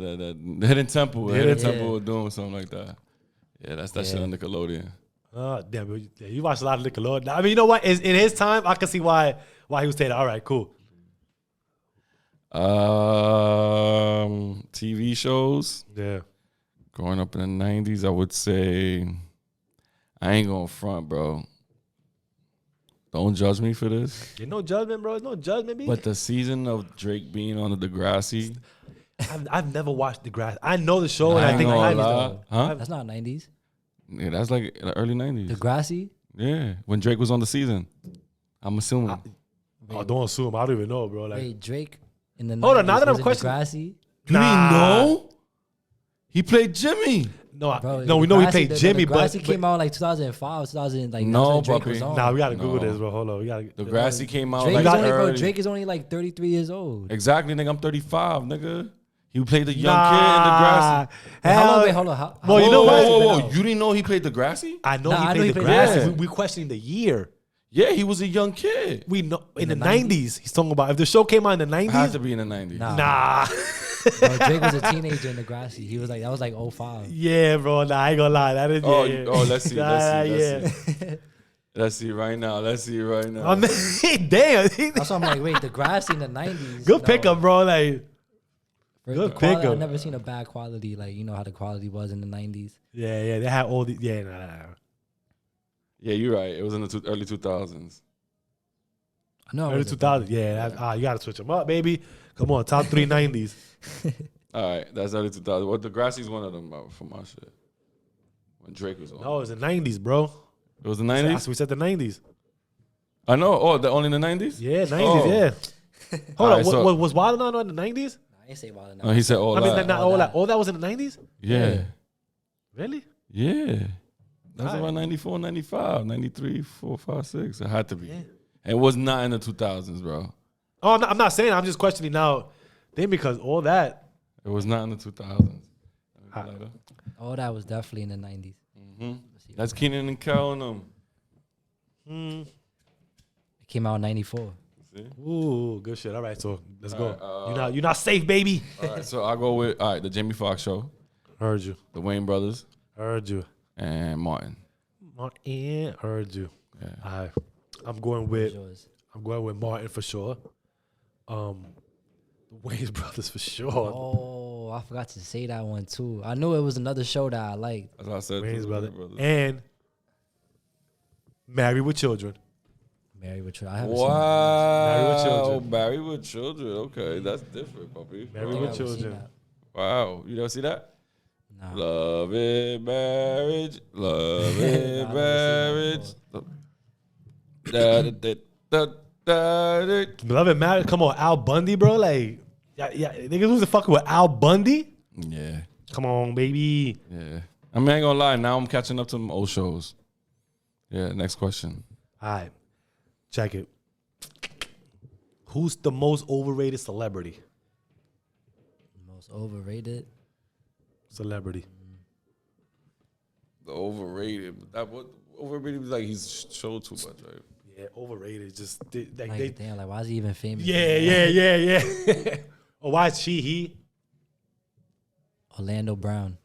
the Hidden Temple. The Hidden Hidden Temple of Doom, something like that. Yeah, that's that shit on Nickelodeon. Damn, but yeah, you watched a lot of Nickelodeon. I mean, you know what? In his time, I can see why he was saying, all right, cool. TV shows. Yeah. Growing up in the 90s, I would say, I ain't going front, bro. Don't judge me for this. There's no judgment, bro. There's no judgment, B. But the season of Drake being on the Degrassi. I've never watched Degrassi. I know the show, and I I ain't think gonna I lie. Huh? That's not 90s. Yeah, that's like the early 90s. Degrassi. Yeah, when Drake was on the season. I'm assuming. don't assume. I don't even know, bro. Like, Wait, Drake in the 90s. Hold on, now that I'm was it questioning- Degrassi. You didn't know? He played Jimmy. no, Bro, no, we know he Degrassi- played the Jimmy, Degrassi came out like 2005, 2000. Like No, that's when Drake puppy. was on. Nah, we gotta Google No. this, bro. Hold on, we gotta. Degrassi came out Drake, like is only, bro, early. Drake is only like 33 years old. Exactly, nigga. I'm 35, nigga. He played the young Nah, kid in Degrassi. hell, Hold on. How, Well, you know what? Whoa. You didn't know he played Degrassi? I know Nah, I he know played he the played Degrassi. Degrassi. We questioning the year. Yeah, he was a young kid. We know in the 90s. He's talking about if the show came out in the 90s. Had to be in the 90s. Nah. Bro, Drake was a teenager in Degrassi. He was like, that was like 05. Yeah, bro. Nah, I ain't gonna lie. That is. Oh, yeah. let's see. Let's see. Let's see right now. Damn. That's why I'm like, wait, Degrassi in the 90s. Good pickup, bro. Like, good pickup. I've never seen a bad quality. Like, you know how the quality was in the 90s. yeah. They had all the. Yeah, nah. Yeah, you're right. It was in the early 2000s. No, Early 2000s. Yeah, you gotta switch them up, baby. Come on, top 3 90s. All right, that's early 2000s. Well, Degrassi's one of them from my shit. When Drake was on. No, it was the 90s, bro. It was the 90s? We said the 90s. I know. Oh, only in the 90s? Yeah, 90s, Oh. yeah. Hold All on, right, was Wild 'N Out in the 90s? I ain't say Wild 'N Out. No, he said all I mean, that. not all that. All that was in the 90s? Yeah. Really? Yeah. That's All right. about 94, 95, 93, 4, 5, 6. It had to be. Yeah. And it was not in the 2000s, bro. Oh, I'm not saying. I'm just questioning now. Then because all that. It was not in the 2000s. Oh, that was definitely in the 90s. Mm-hmm. That's Keenan and Kel and them. It came out in 94. See? Ooh, good shit. All right, so let's go. right, You're not safe, baby. All right, so I'll go with, the Jamie Foxx Show, Heard you. the Wayne Brothers, Heard you. and Martin. Martin, heard you. Yeah. All right. I'm going with Martin for sure. The Wayne's Brothers for sure. Oh, I forgot to say that one too. I knew it was another show that I liked. That's what I said. Wayne's Brothers. Brothers. And Married with Children. Married with Children. I haven't Married with Wow. Children. Married with Children. Okay, that's different, puppy. Married seen with that. Children. Wow. You don't see that? No. Love in marriage. Love in Nah, marriage. Beloved Marriage. Come on, Al Bundy, bro. Like, yeah. Niggas was fucking with Al Bundy. Yeah. Come on, baby. Yeah. I mean, I ain't gonna lie. Now I'm catching up to them old shows. Yeah, next question. All right. Check it. Who's the most overrated celebrity? Most overrated. Celebrity. The overrated. Overrated was like he's showed too much, right? Yeah, overrated. Just Like, damn, like, why is he even famous? Yeah. Or why is he? Orlando Brown.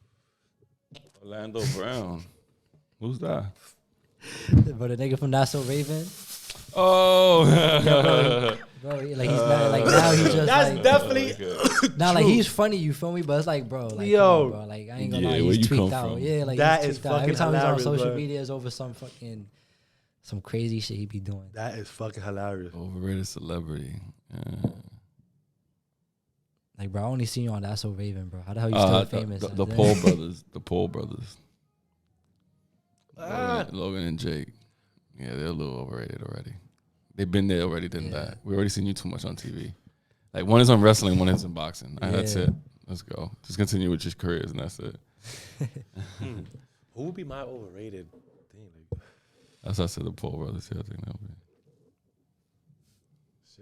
Orlando Brown. Who's that? Bro, the nigga from Not So Raven. Oh. Bro, like he's not, like now he's just That's like, definitely now like true. he's funny, you feel me? But it's like, bro, like, Yo. come on, bro, like I ain't gonna Yeah, lie, where he's you tweaked come out. from? Yeah, like That he's is tweaked out. Every fucking time he's on hilarious, social bro. media, is over some crazy shit he be doing. That is fucking hilarious. Overrated celebrity. Like, bro, I only seen you on That's So Raven, bro. How the hell you still famous? The Paul brothers. The Paul brothers. Ah. Logan and Jake. Yeah, they're a little overrated already. They've been there already, done that. We already seen you too much on TV. Like, one is on wrestling, one is in boxing. That's Yeah. it. Let's go. Just continue with your careers, and that's it. Who would be my overrated thing? Like, That's what I said, the Paul brothers. Yeah, I think that'll be.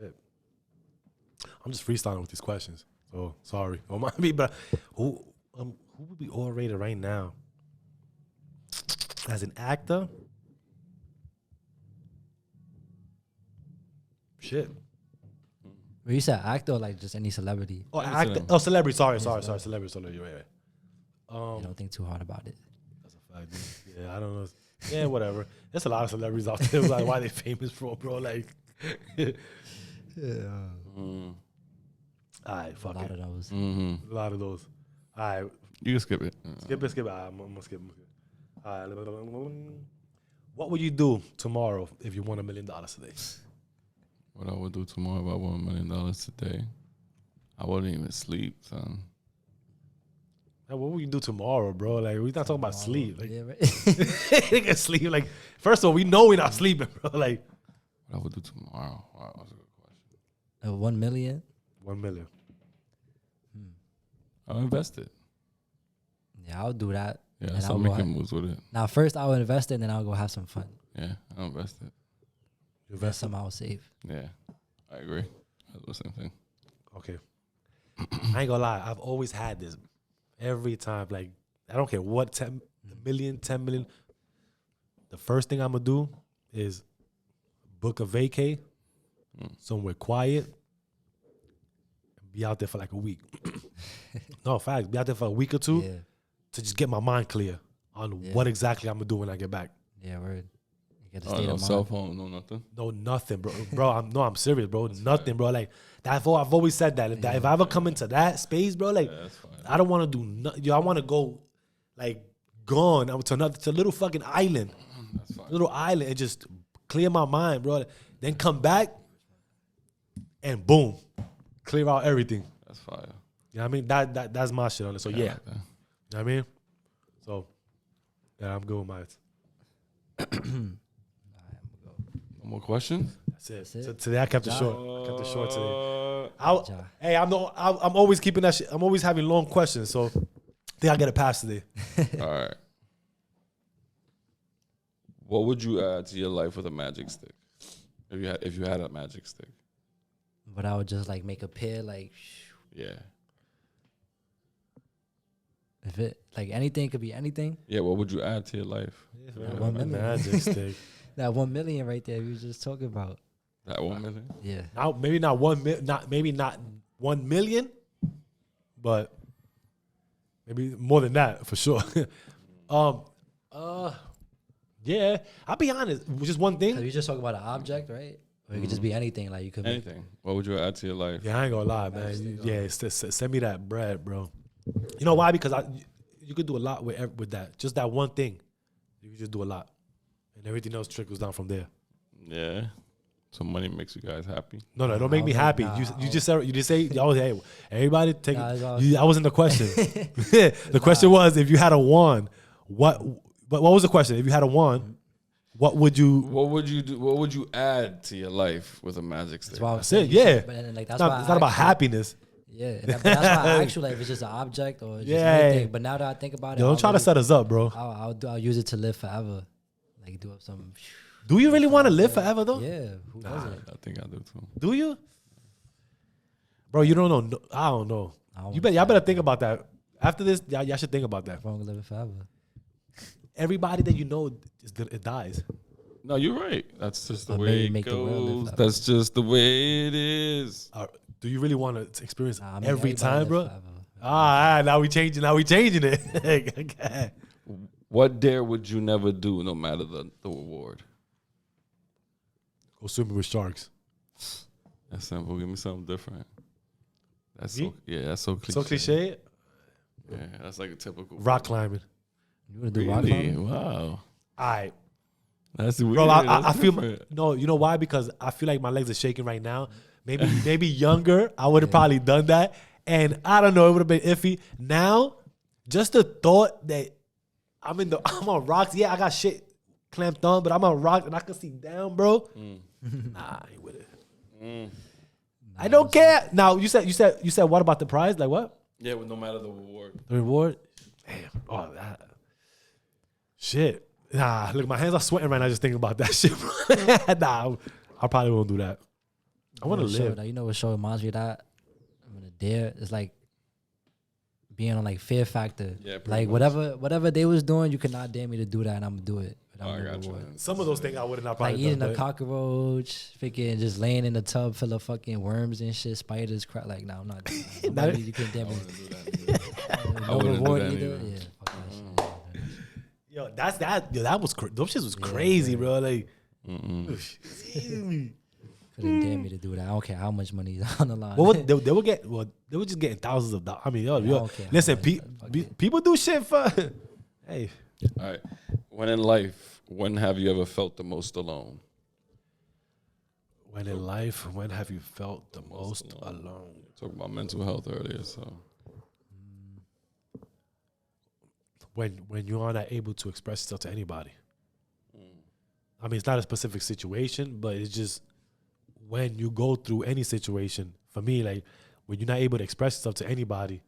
shit. I'm just freestyling with these questions. So sorry. Don't mind me, but who would be overrated right now? As an actor? Shit. Where you said actor or like just any celebrity? Oh, Any actor. celebrity. Oh, celebrity. Sorry. Celebrity. You're right. You don't think too hard about it. That's a fact. Dude. Yeah, I don't know. Yeah, whatever. There's a lot of celebrities out there. Like, why they famous for, bro? Like, yeah. All right, A fuck lot it. of those. Mm-hmm. A lot of those. All right, You can skip it. skip it. All right, I'm gonna skip. All right. What would you do tomorrow if you won $1 million today? What I would do tomorrow if I won $1 million today? I wouldn't even sleep, son. Like, what would you do tomorrow, bro? Like, we're not talking about sleep. Like, Yeah, right. nigga sleep. Like, first of all, we know we're not sleeping, bro. Like, What I would do tomorrow? Wow, that's a good question. 1 million. 1 million. I'll invest it. Yeah, I'll do that. Yeah, And so I'll making go moves with it. Now, first I'll invest it, and then I'll go have some fun. Yeah, I'll invest it. Invest some I'll save. Yeah, I agree. That's the same thing. Okay. I ain't gonna lie. I've always had this. Every time, like, I don't care what, 10 million. The first thing I'm gonna do is book a vacay, somewhere quiet, and be out there for like a week. No, fact. Be out there for a week or two to just get my mind clear on what exactly I'm gonna do when I get back. Yeah, word. You get to stay No cell phone, no nothing. No, nothing, bro. I'm serious, bro. Nothing, bro. Like I've always said that. If I ever come into that space, bro, like I don't want to do nothing. I want to go, like, gone to a little fucking island, little island, and just clear my mind, bro. Then come back, and boom, clear out everything. That's fire. You know what I mean? That's my shit on it. So yeah, Like you know what I mean? So yeah, I'm good with mine. No more questions? That's it. That's it. So today I kept it short. I kept it short today. Hey, I'm always keeping that shit. I'm always having long questions, so I think I get a pass today. All right. What would you add to your life with a magic stick? If you had a magic stick. But I would just like make a pair, like, Yeah. if it like anything could be anything. Yeah, what would you add to your life? That 1 million. Magic stick. That 1 million right there we were just talking about. That 1 million? Yeah. Now maybe not 1 million, but maybe more than that for sure. Yeah. I'll be honest. Just one thing. Cause we just talk about an object, right? Or it could just be anything. Like you could make, Anything. What would you add to your life? Yeah, I ain't gonna lie, man. Yeah, send me that bread, bro. You know why? Because you could do a lot with that. Just that one thing, you could just do a lot, and everything else trickles down from there. Yeah. So money makes you guys happy? No, don't make me happy. You just say, oh, hey, everybody take. Nah, I wasn't the question. The question was, if you had a wand, what was the question? If you had a wand, what would you do? What would you add to your life with a magic stick? that's why I was That's saying it, you yeah. should- But then, like, it's not about happiness. Yeah, and that's why I actually, like, if it's just an object or just Yeah. anything. But now that I think about it, Yo, don't try to set us up, bro. I'll use it to live forever. Like do up some. Do you really want to live forever though? Yeah, who doesn't? I think I do too. Do you? Bro, you don't know. I don't know. Y'all better think about that. After this, y'all should think about that. Wrong living forever. Everybody that you know, it dies. No, you're right. That's just the Or way maybe it make the world live goes. forever. That's just the way it is. Do you really want to experience Nah, I mean, every everybody time, live bro? forever. Now we changing it. Okay. What dare would you never do, no matter the reward? Go swimming with sharks. That's simple. Give me something different. That's Me? that's so cliche. So cliche. Yeah, that's like a typical Rock climbing. You want to do rock Really? climbing? Wow. All right. That's weird. Bro, I That's feel different. no. You know why? Because I feel like my legs are shaking right now. Maybe younger, I would have probably done that, and I don't know, it would have been iffy. Now, just the thought that I'm on rocks. Yeah, I got shit clamped on, but I'm on rocks and I can see down, bro. Nah, I ain't with it. I don't care. Now you said what about the prize? Like what? Yeah, but no matter the reward. The reward? Damn. Oh, that. Shit. Nah, look, my hands are sweating right now just thinking about that shit. Nah, I probably won't do that. I want to live. You know what show reminds me of that? I'm gonna dare. It's like being on like Fear Factor. Yeah, pretty like much. whatever they was doing, you cannot dare me to do that, and I'm gonna do it. Oh, I got you. Some of those things I would have not Like probably eating done. a cockroach, freaking just laying in a tub full of fucking worms and shit, spiders, crap. Like, no, I'm not doing that. Nobody, you couldn't dare me. No wouldn't do reward that either. either. Yeah, fuck that shit. Yo, that's that. Yo, that was those shits was crazy, bro. Like, Couldn't dare me to do that. I don't care how much money is on the line. what would they would get? Well, they were just getting thousands of dollars. I mean, yo, I don't care how listen, much, people do shit for. Hey, All right. When in life, when have you ever felt the most alone? when in life, when have you felt the most alone? Talking about mental health earlier, so When you are not able to express yourself to anybody. I mean, it's not a specific situation, but it's just when you go through any situation. For me, like when you're not able to express yourself to anybody,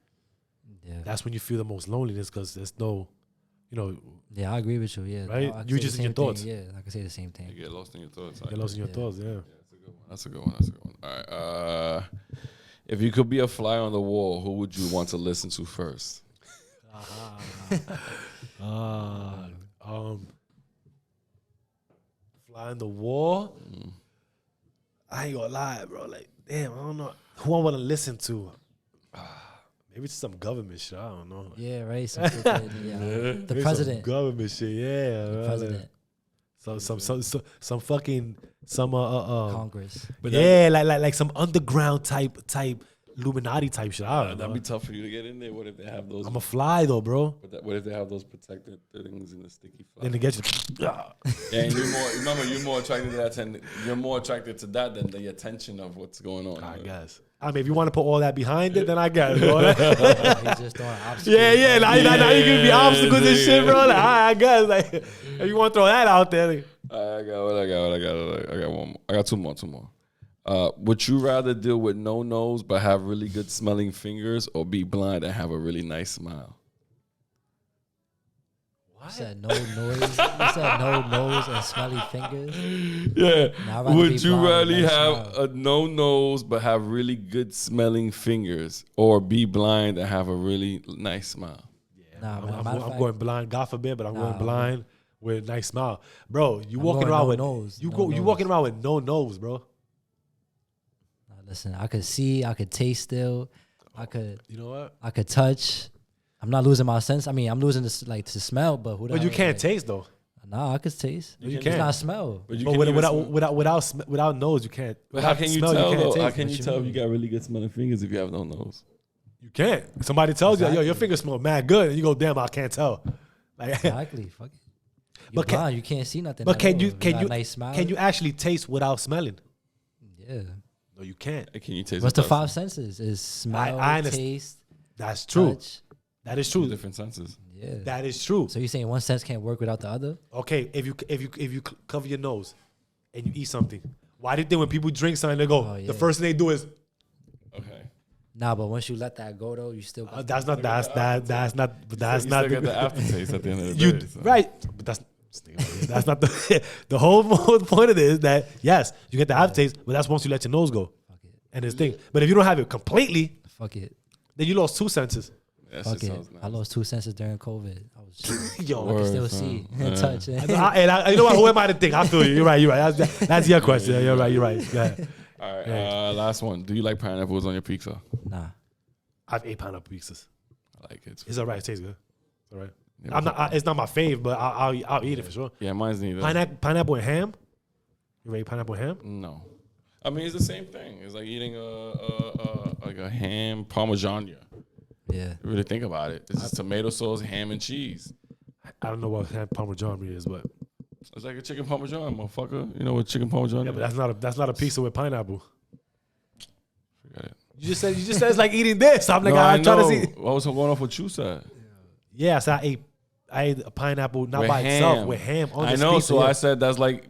Yeah. that's when you feel the most loneliness because there's no, Yeah, I agree with you. Yeah, Right? I can You say the just in your same thing. thoughts. Yeah, I can say the same thing. you get lost in your thoughts. get lost in your Yeah. thoughts. Yeah. That's a good one. That's a good one. All right. If you could be a fly on the wall, who would you want to listen to first? Fly in the wall. I ain't gonna lie, bro. Like, damn, I don't know who I want to listen to. Maybe it's some government shit. I don't know. Yeah, right. Some shit that, the Maybe president. some government shit. Yeah, The bro. president. Some fucking Congress. yeah, like some underground type Illuminati type shit. I don't know. That'd be tough for you to get in there. What if they have those? I'm a fly though, bro. What if they have those protected things in the sticky fly? Then to get you. Yeah, and you're more attracted to that. You're more attracted to that than the attention of what's going on. I guess. I mean, if you want to put all that behind it, then I guess, bro. He's just throwing obstacles. Yeah. Now you give me obstacles and shit, bro. Like, I guess. Like, if you want to throw that out there. Like, I got one more. I got two more. Would you rather deal with no nose but have really good smelling fingers, or be blind and have a really nice smile? You said no noise. You said no nose and smelly fingers. Yeah. Nah, Would you rather nice have smile. a no nose but have really good smelling fingers, or be blind and have a really nice smile? Nah, man. I'm going blind. God forbid, but I'm going Nah, blind with a nice smile, bro. You I'm walking going around no with nose. You No go. You nose. walking around with no nose, bro. Nah, listen, I could see, I could taste still, You know what? I could touch. I'm not losing my sense. I mean, I'm losing this like to smell, but who? But you can't taste though. Nah, I could taste. You It's can't. not smell. But, you But can't even without nose, you can't. But how can you smell, tell can't though? taste How it. can you tell if you got really good smelling fingers if you have no nose? You can't. Somebody tells you, yo, your fingers smell mad good, and you go, damn, I can't tell. Like, Exactly. Fuck it. You But can- blind, you can't see nothing. but at can all. you got can a you nice smile? can you actually taste without smelling? Yeah. No, you can't. Can you taste? What's the without 5 senses? Is smell, I understand. taste, That's true. touch. That is two true. different senses? Yeah. That is true. So you're saying one sense can't work without the other? Okay, if you cover your nose and you eat something, why do you think when people drink something they go, Oh, yeah. the first thing they do is Okay. Nah, but once you let that go though, you still got that's not You the aftertaste at the end of the you day. So. right, but that's not the whole point of it is that yes, you get the aftertaste, but that's once you let your nose go fuck it. and this thing. But if you don't have it completely, Fuck it. then you lost two senses. That Fuck shit it. sounds nice. I lost 2 senses during COVID. I was Yo, I Word, can still son. see Yeah. and touch. you know what? Who am I to think? I feel you. You're right. That's your question. You're right. Go ahead. All right, last one. Do you like pineapples on your pizza? Nah. I've ate pineapple pizzas. I like it. It's alright. It tastes good. It's alright. Yeah, I'm not. It's not my fave, but I'll eat it for sure. Yeah, mine's neither. Pineapple and ham. You ever ate pineapple and ham? No. I mean, it's the same thing. It's like eating like a ham parmesan. Yeah. You really think about it. It's just tomato sauce, ham, and cheese. I don't know what ham parmesan is, but It's like a chicken parmesan, motherfucker. You know what chicken parmesan yeah, is? but that's not a pizza with pineapple. Forget it. You just said it's like eating this. I'm like, No, I'm trying to know. see. I was going off what you said. Yeah, so I ate a pineapple not With by ham. itself with ham on I this know, pizza. so yeah. I said that's like,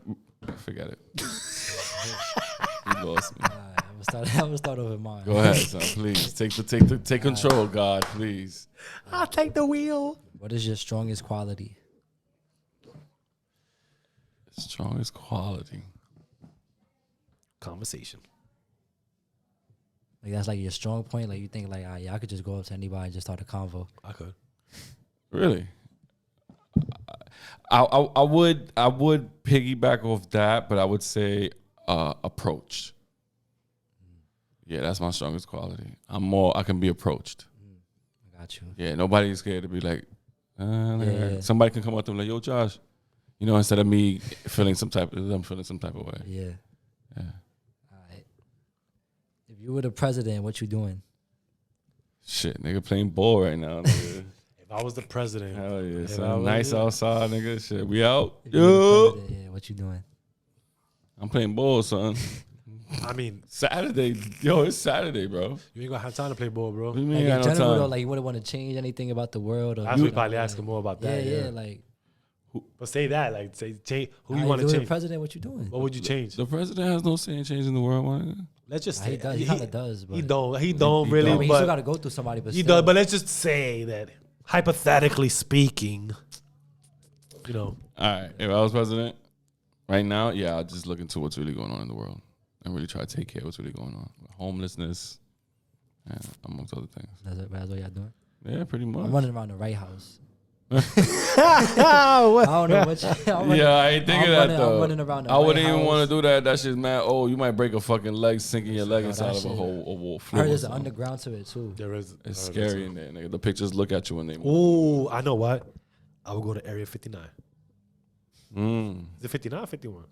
forget it. You lost me. Alright, I'm gonna start over mine. Go ahead, son. Please take control, God. Please. I'll take the wheel. What is your strongest quality? Strongest quality. Conversation. Like that's like your strong point. Like you think like, yeah, I could just go up to anybody and just start a convo. I could. Really? I would piggyback off that, but I would say approach. Yeah, that's my strongest quality. I can be approached. I got you. Yeah, nobody's scared to be like, Yeah. somebody can come up to me like, yo, Josh, instead of me feeling some type of way. Yeah. Yeah. All right. If you were the president, what you doing? Shit, nigga playing ball right now, nigga. If I was the president, Hell yeah, I son. was- Nice outside, nigga. Shit, we out. If you were the Yo. president, yeah, what you doing? I'm playing ball, son. I mean, Saturday. Yo, it's Saturday, bro. you ain't gonna have time to play ball, bro. What do you Like mean in I got no general, though, time? like you wouldn't want to change anything about the world. Or That's what probably asking more about Yeah, that. yeah, like But say that, like, say change who nah, you want if to you were the change. president, what you doing? What would you change? The president has no say in changing the world, my nigga. Let's just Nah, say he does. He kind of does, but He don't He really. I don't. mean, he still But got to go through somebody. But he still. does. But let's just say that hypothetically speaking, All right. If I was president right now, yeah, I'd just look into what's really going on in the world and really try to take care of what's really going on. Homelessness, and amongst other things. That's what y'all doing. Yeah, pretty much. I'm running around the White House. I don't know what. Yeah, I ain't thinking that though. I'm running around the I wouldn't White even want House. to do that. That shit's mad. Oh, you might break a fucking leg, sinking your leg Oh, inside that of a shit. whole I floor. heard or there's an something. underground to it too. There is. It's scary in there, nigga. The pictures look at you when they move. Ooh, I know what. I will go to Area 59. Mm. Is it 59 or 51?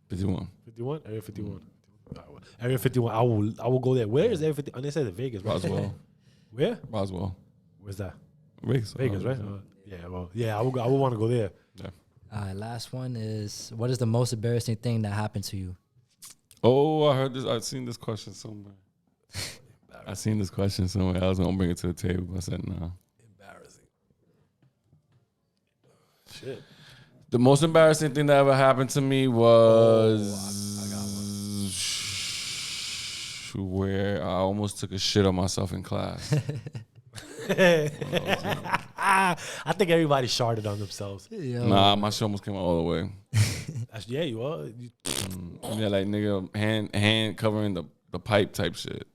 51. 51? Area 51. Area 51. I will go there. Where is Area 51? They said Vegas, right? Roswell. Where? Roswell. Where's that? Vegas, Vegas, right? Yeah, well, yeah, I would want to go there. Yeah. All right, last one is, what is the most embarrassing thing that happened to you? Oh, I heard this. I've seen this question somewhere. I seen this question somewhere. I was gonna bring it to the table, but I said no. Embarrassing. Shit. The most embarrassing thing that ever happened to me was where I almost took a shit on myself in class. I think everybody sharded on themselves. Yo. Nah, my shit almost came out all the way. Yeah, you are. Yeah, like nigga, hand covering the pipe type shit.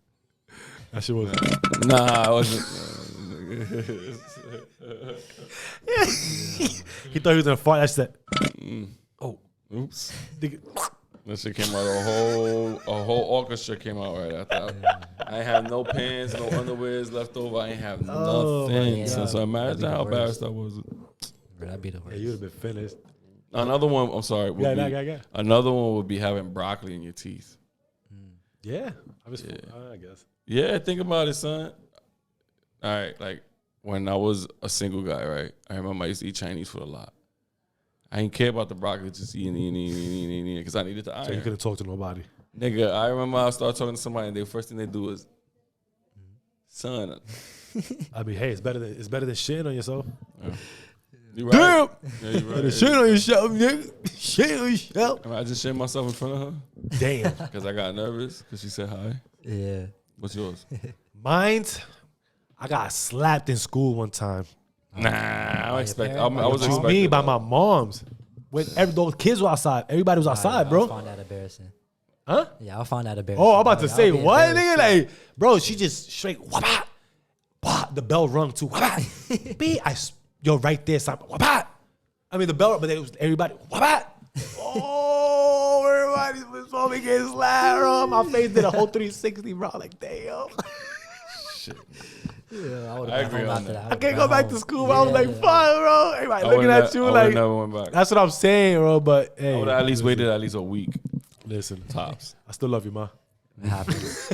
That shit was. Nah, I wasn't. He thought he was gonna fart. That's that. Oh, Oops. nigga. That shit came out. A whole orchestra came out right after. I ain't have no pants, no underwears left over. I ain't have Oh, nothing. my So, God. so imagine That'd be how the worst. embarrassed I was. Bro, that'd be the Yeah, worst. you would have been finished. Another one. I'm sorry. Would Yeah, be, yeah. Another one would be having broccoli in your teeth. Yeah, I guess. Yeah, think about it, son. All right, like when I was a single guy, right? I remember I used to eat Chinese food a lot. I didn't care about the broccoli, just eating, because I needed to iron. So you couldn't talk to nobody. Nigga, I remember I started talking to somebody, and the first thing they do is, son. I mean, hey, it's better than shitting on yourself. You right. Damn! Yeah, you right. Shit on yourself, nigga. Shit on yourself. I just shit myself in front of her Damn. because I got nervous because she said hi. Yeah. What's yours? Mine's, I got slapped in school one time. Nah, I was parent? What you expecting. mean by that. my mom's? When those kids were outside, everybody was outside, I bro. found that embarrassing. Huh? Yeah, I found that embarrassing. Oh, I'm about to I'll say be what, embarrassed, nigga? too. Like, bro, she just straight whap. The bell rung too. Whap. Yo, right there, son. Whap. I mean the bell, but it was everybody. Whap. Oh, everybody was supposed to get slapped, bro. My face did a whole 360, bro. Like, damn. Shit. Yeah, I would I have agree been home on after that. that. I can't go back to school. Bro. I was like, fuck, bro. Everybody looking at you I like. never went back. That's what I'm saying, bro. But hey, I would have at least waited at least a week. Listen, Tops. I still love you, ma. It happens.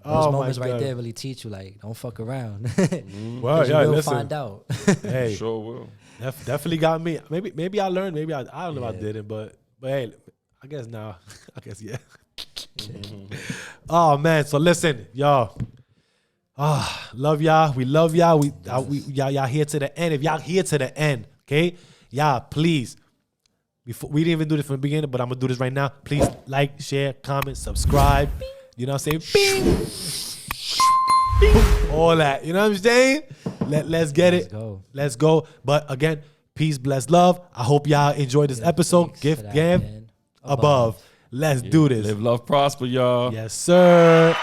Oh Those my moments right God. there really teach you, like, don't fuck around. Well, 'Cause you yeah, will listen. find out. Hey, Sure will. definitely got me. Maybe I learned. Maybe I don't know if I Yeah. didn't, but hey, I guess now. I guess yeah. Oh man, so listen, y'all. Love y'all. We love y'all. Y'all here to the end. If y'all here to the end, okay, y'all please. Before we didn't even do this from the beginning, but I'm gonna do this right now. Please like, share, comment, subscribe. You know what I'm saying? Bing. Bing. All that. You know what I'm saying? Let's get Let's it. go. Let's go. But again, peace, bless, love. I hope y'all enjoyed this episode. Thanks Gift, for that, give, man. above. Let's do this. Live, love, prosper, y'all. Yes, sir.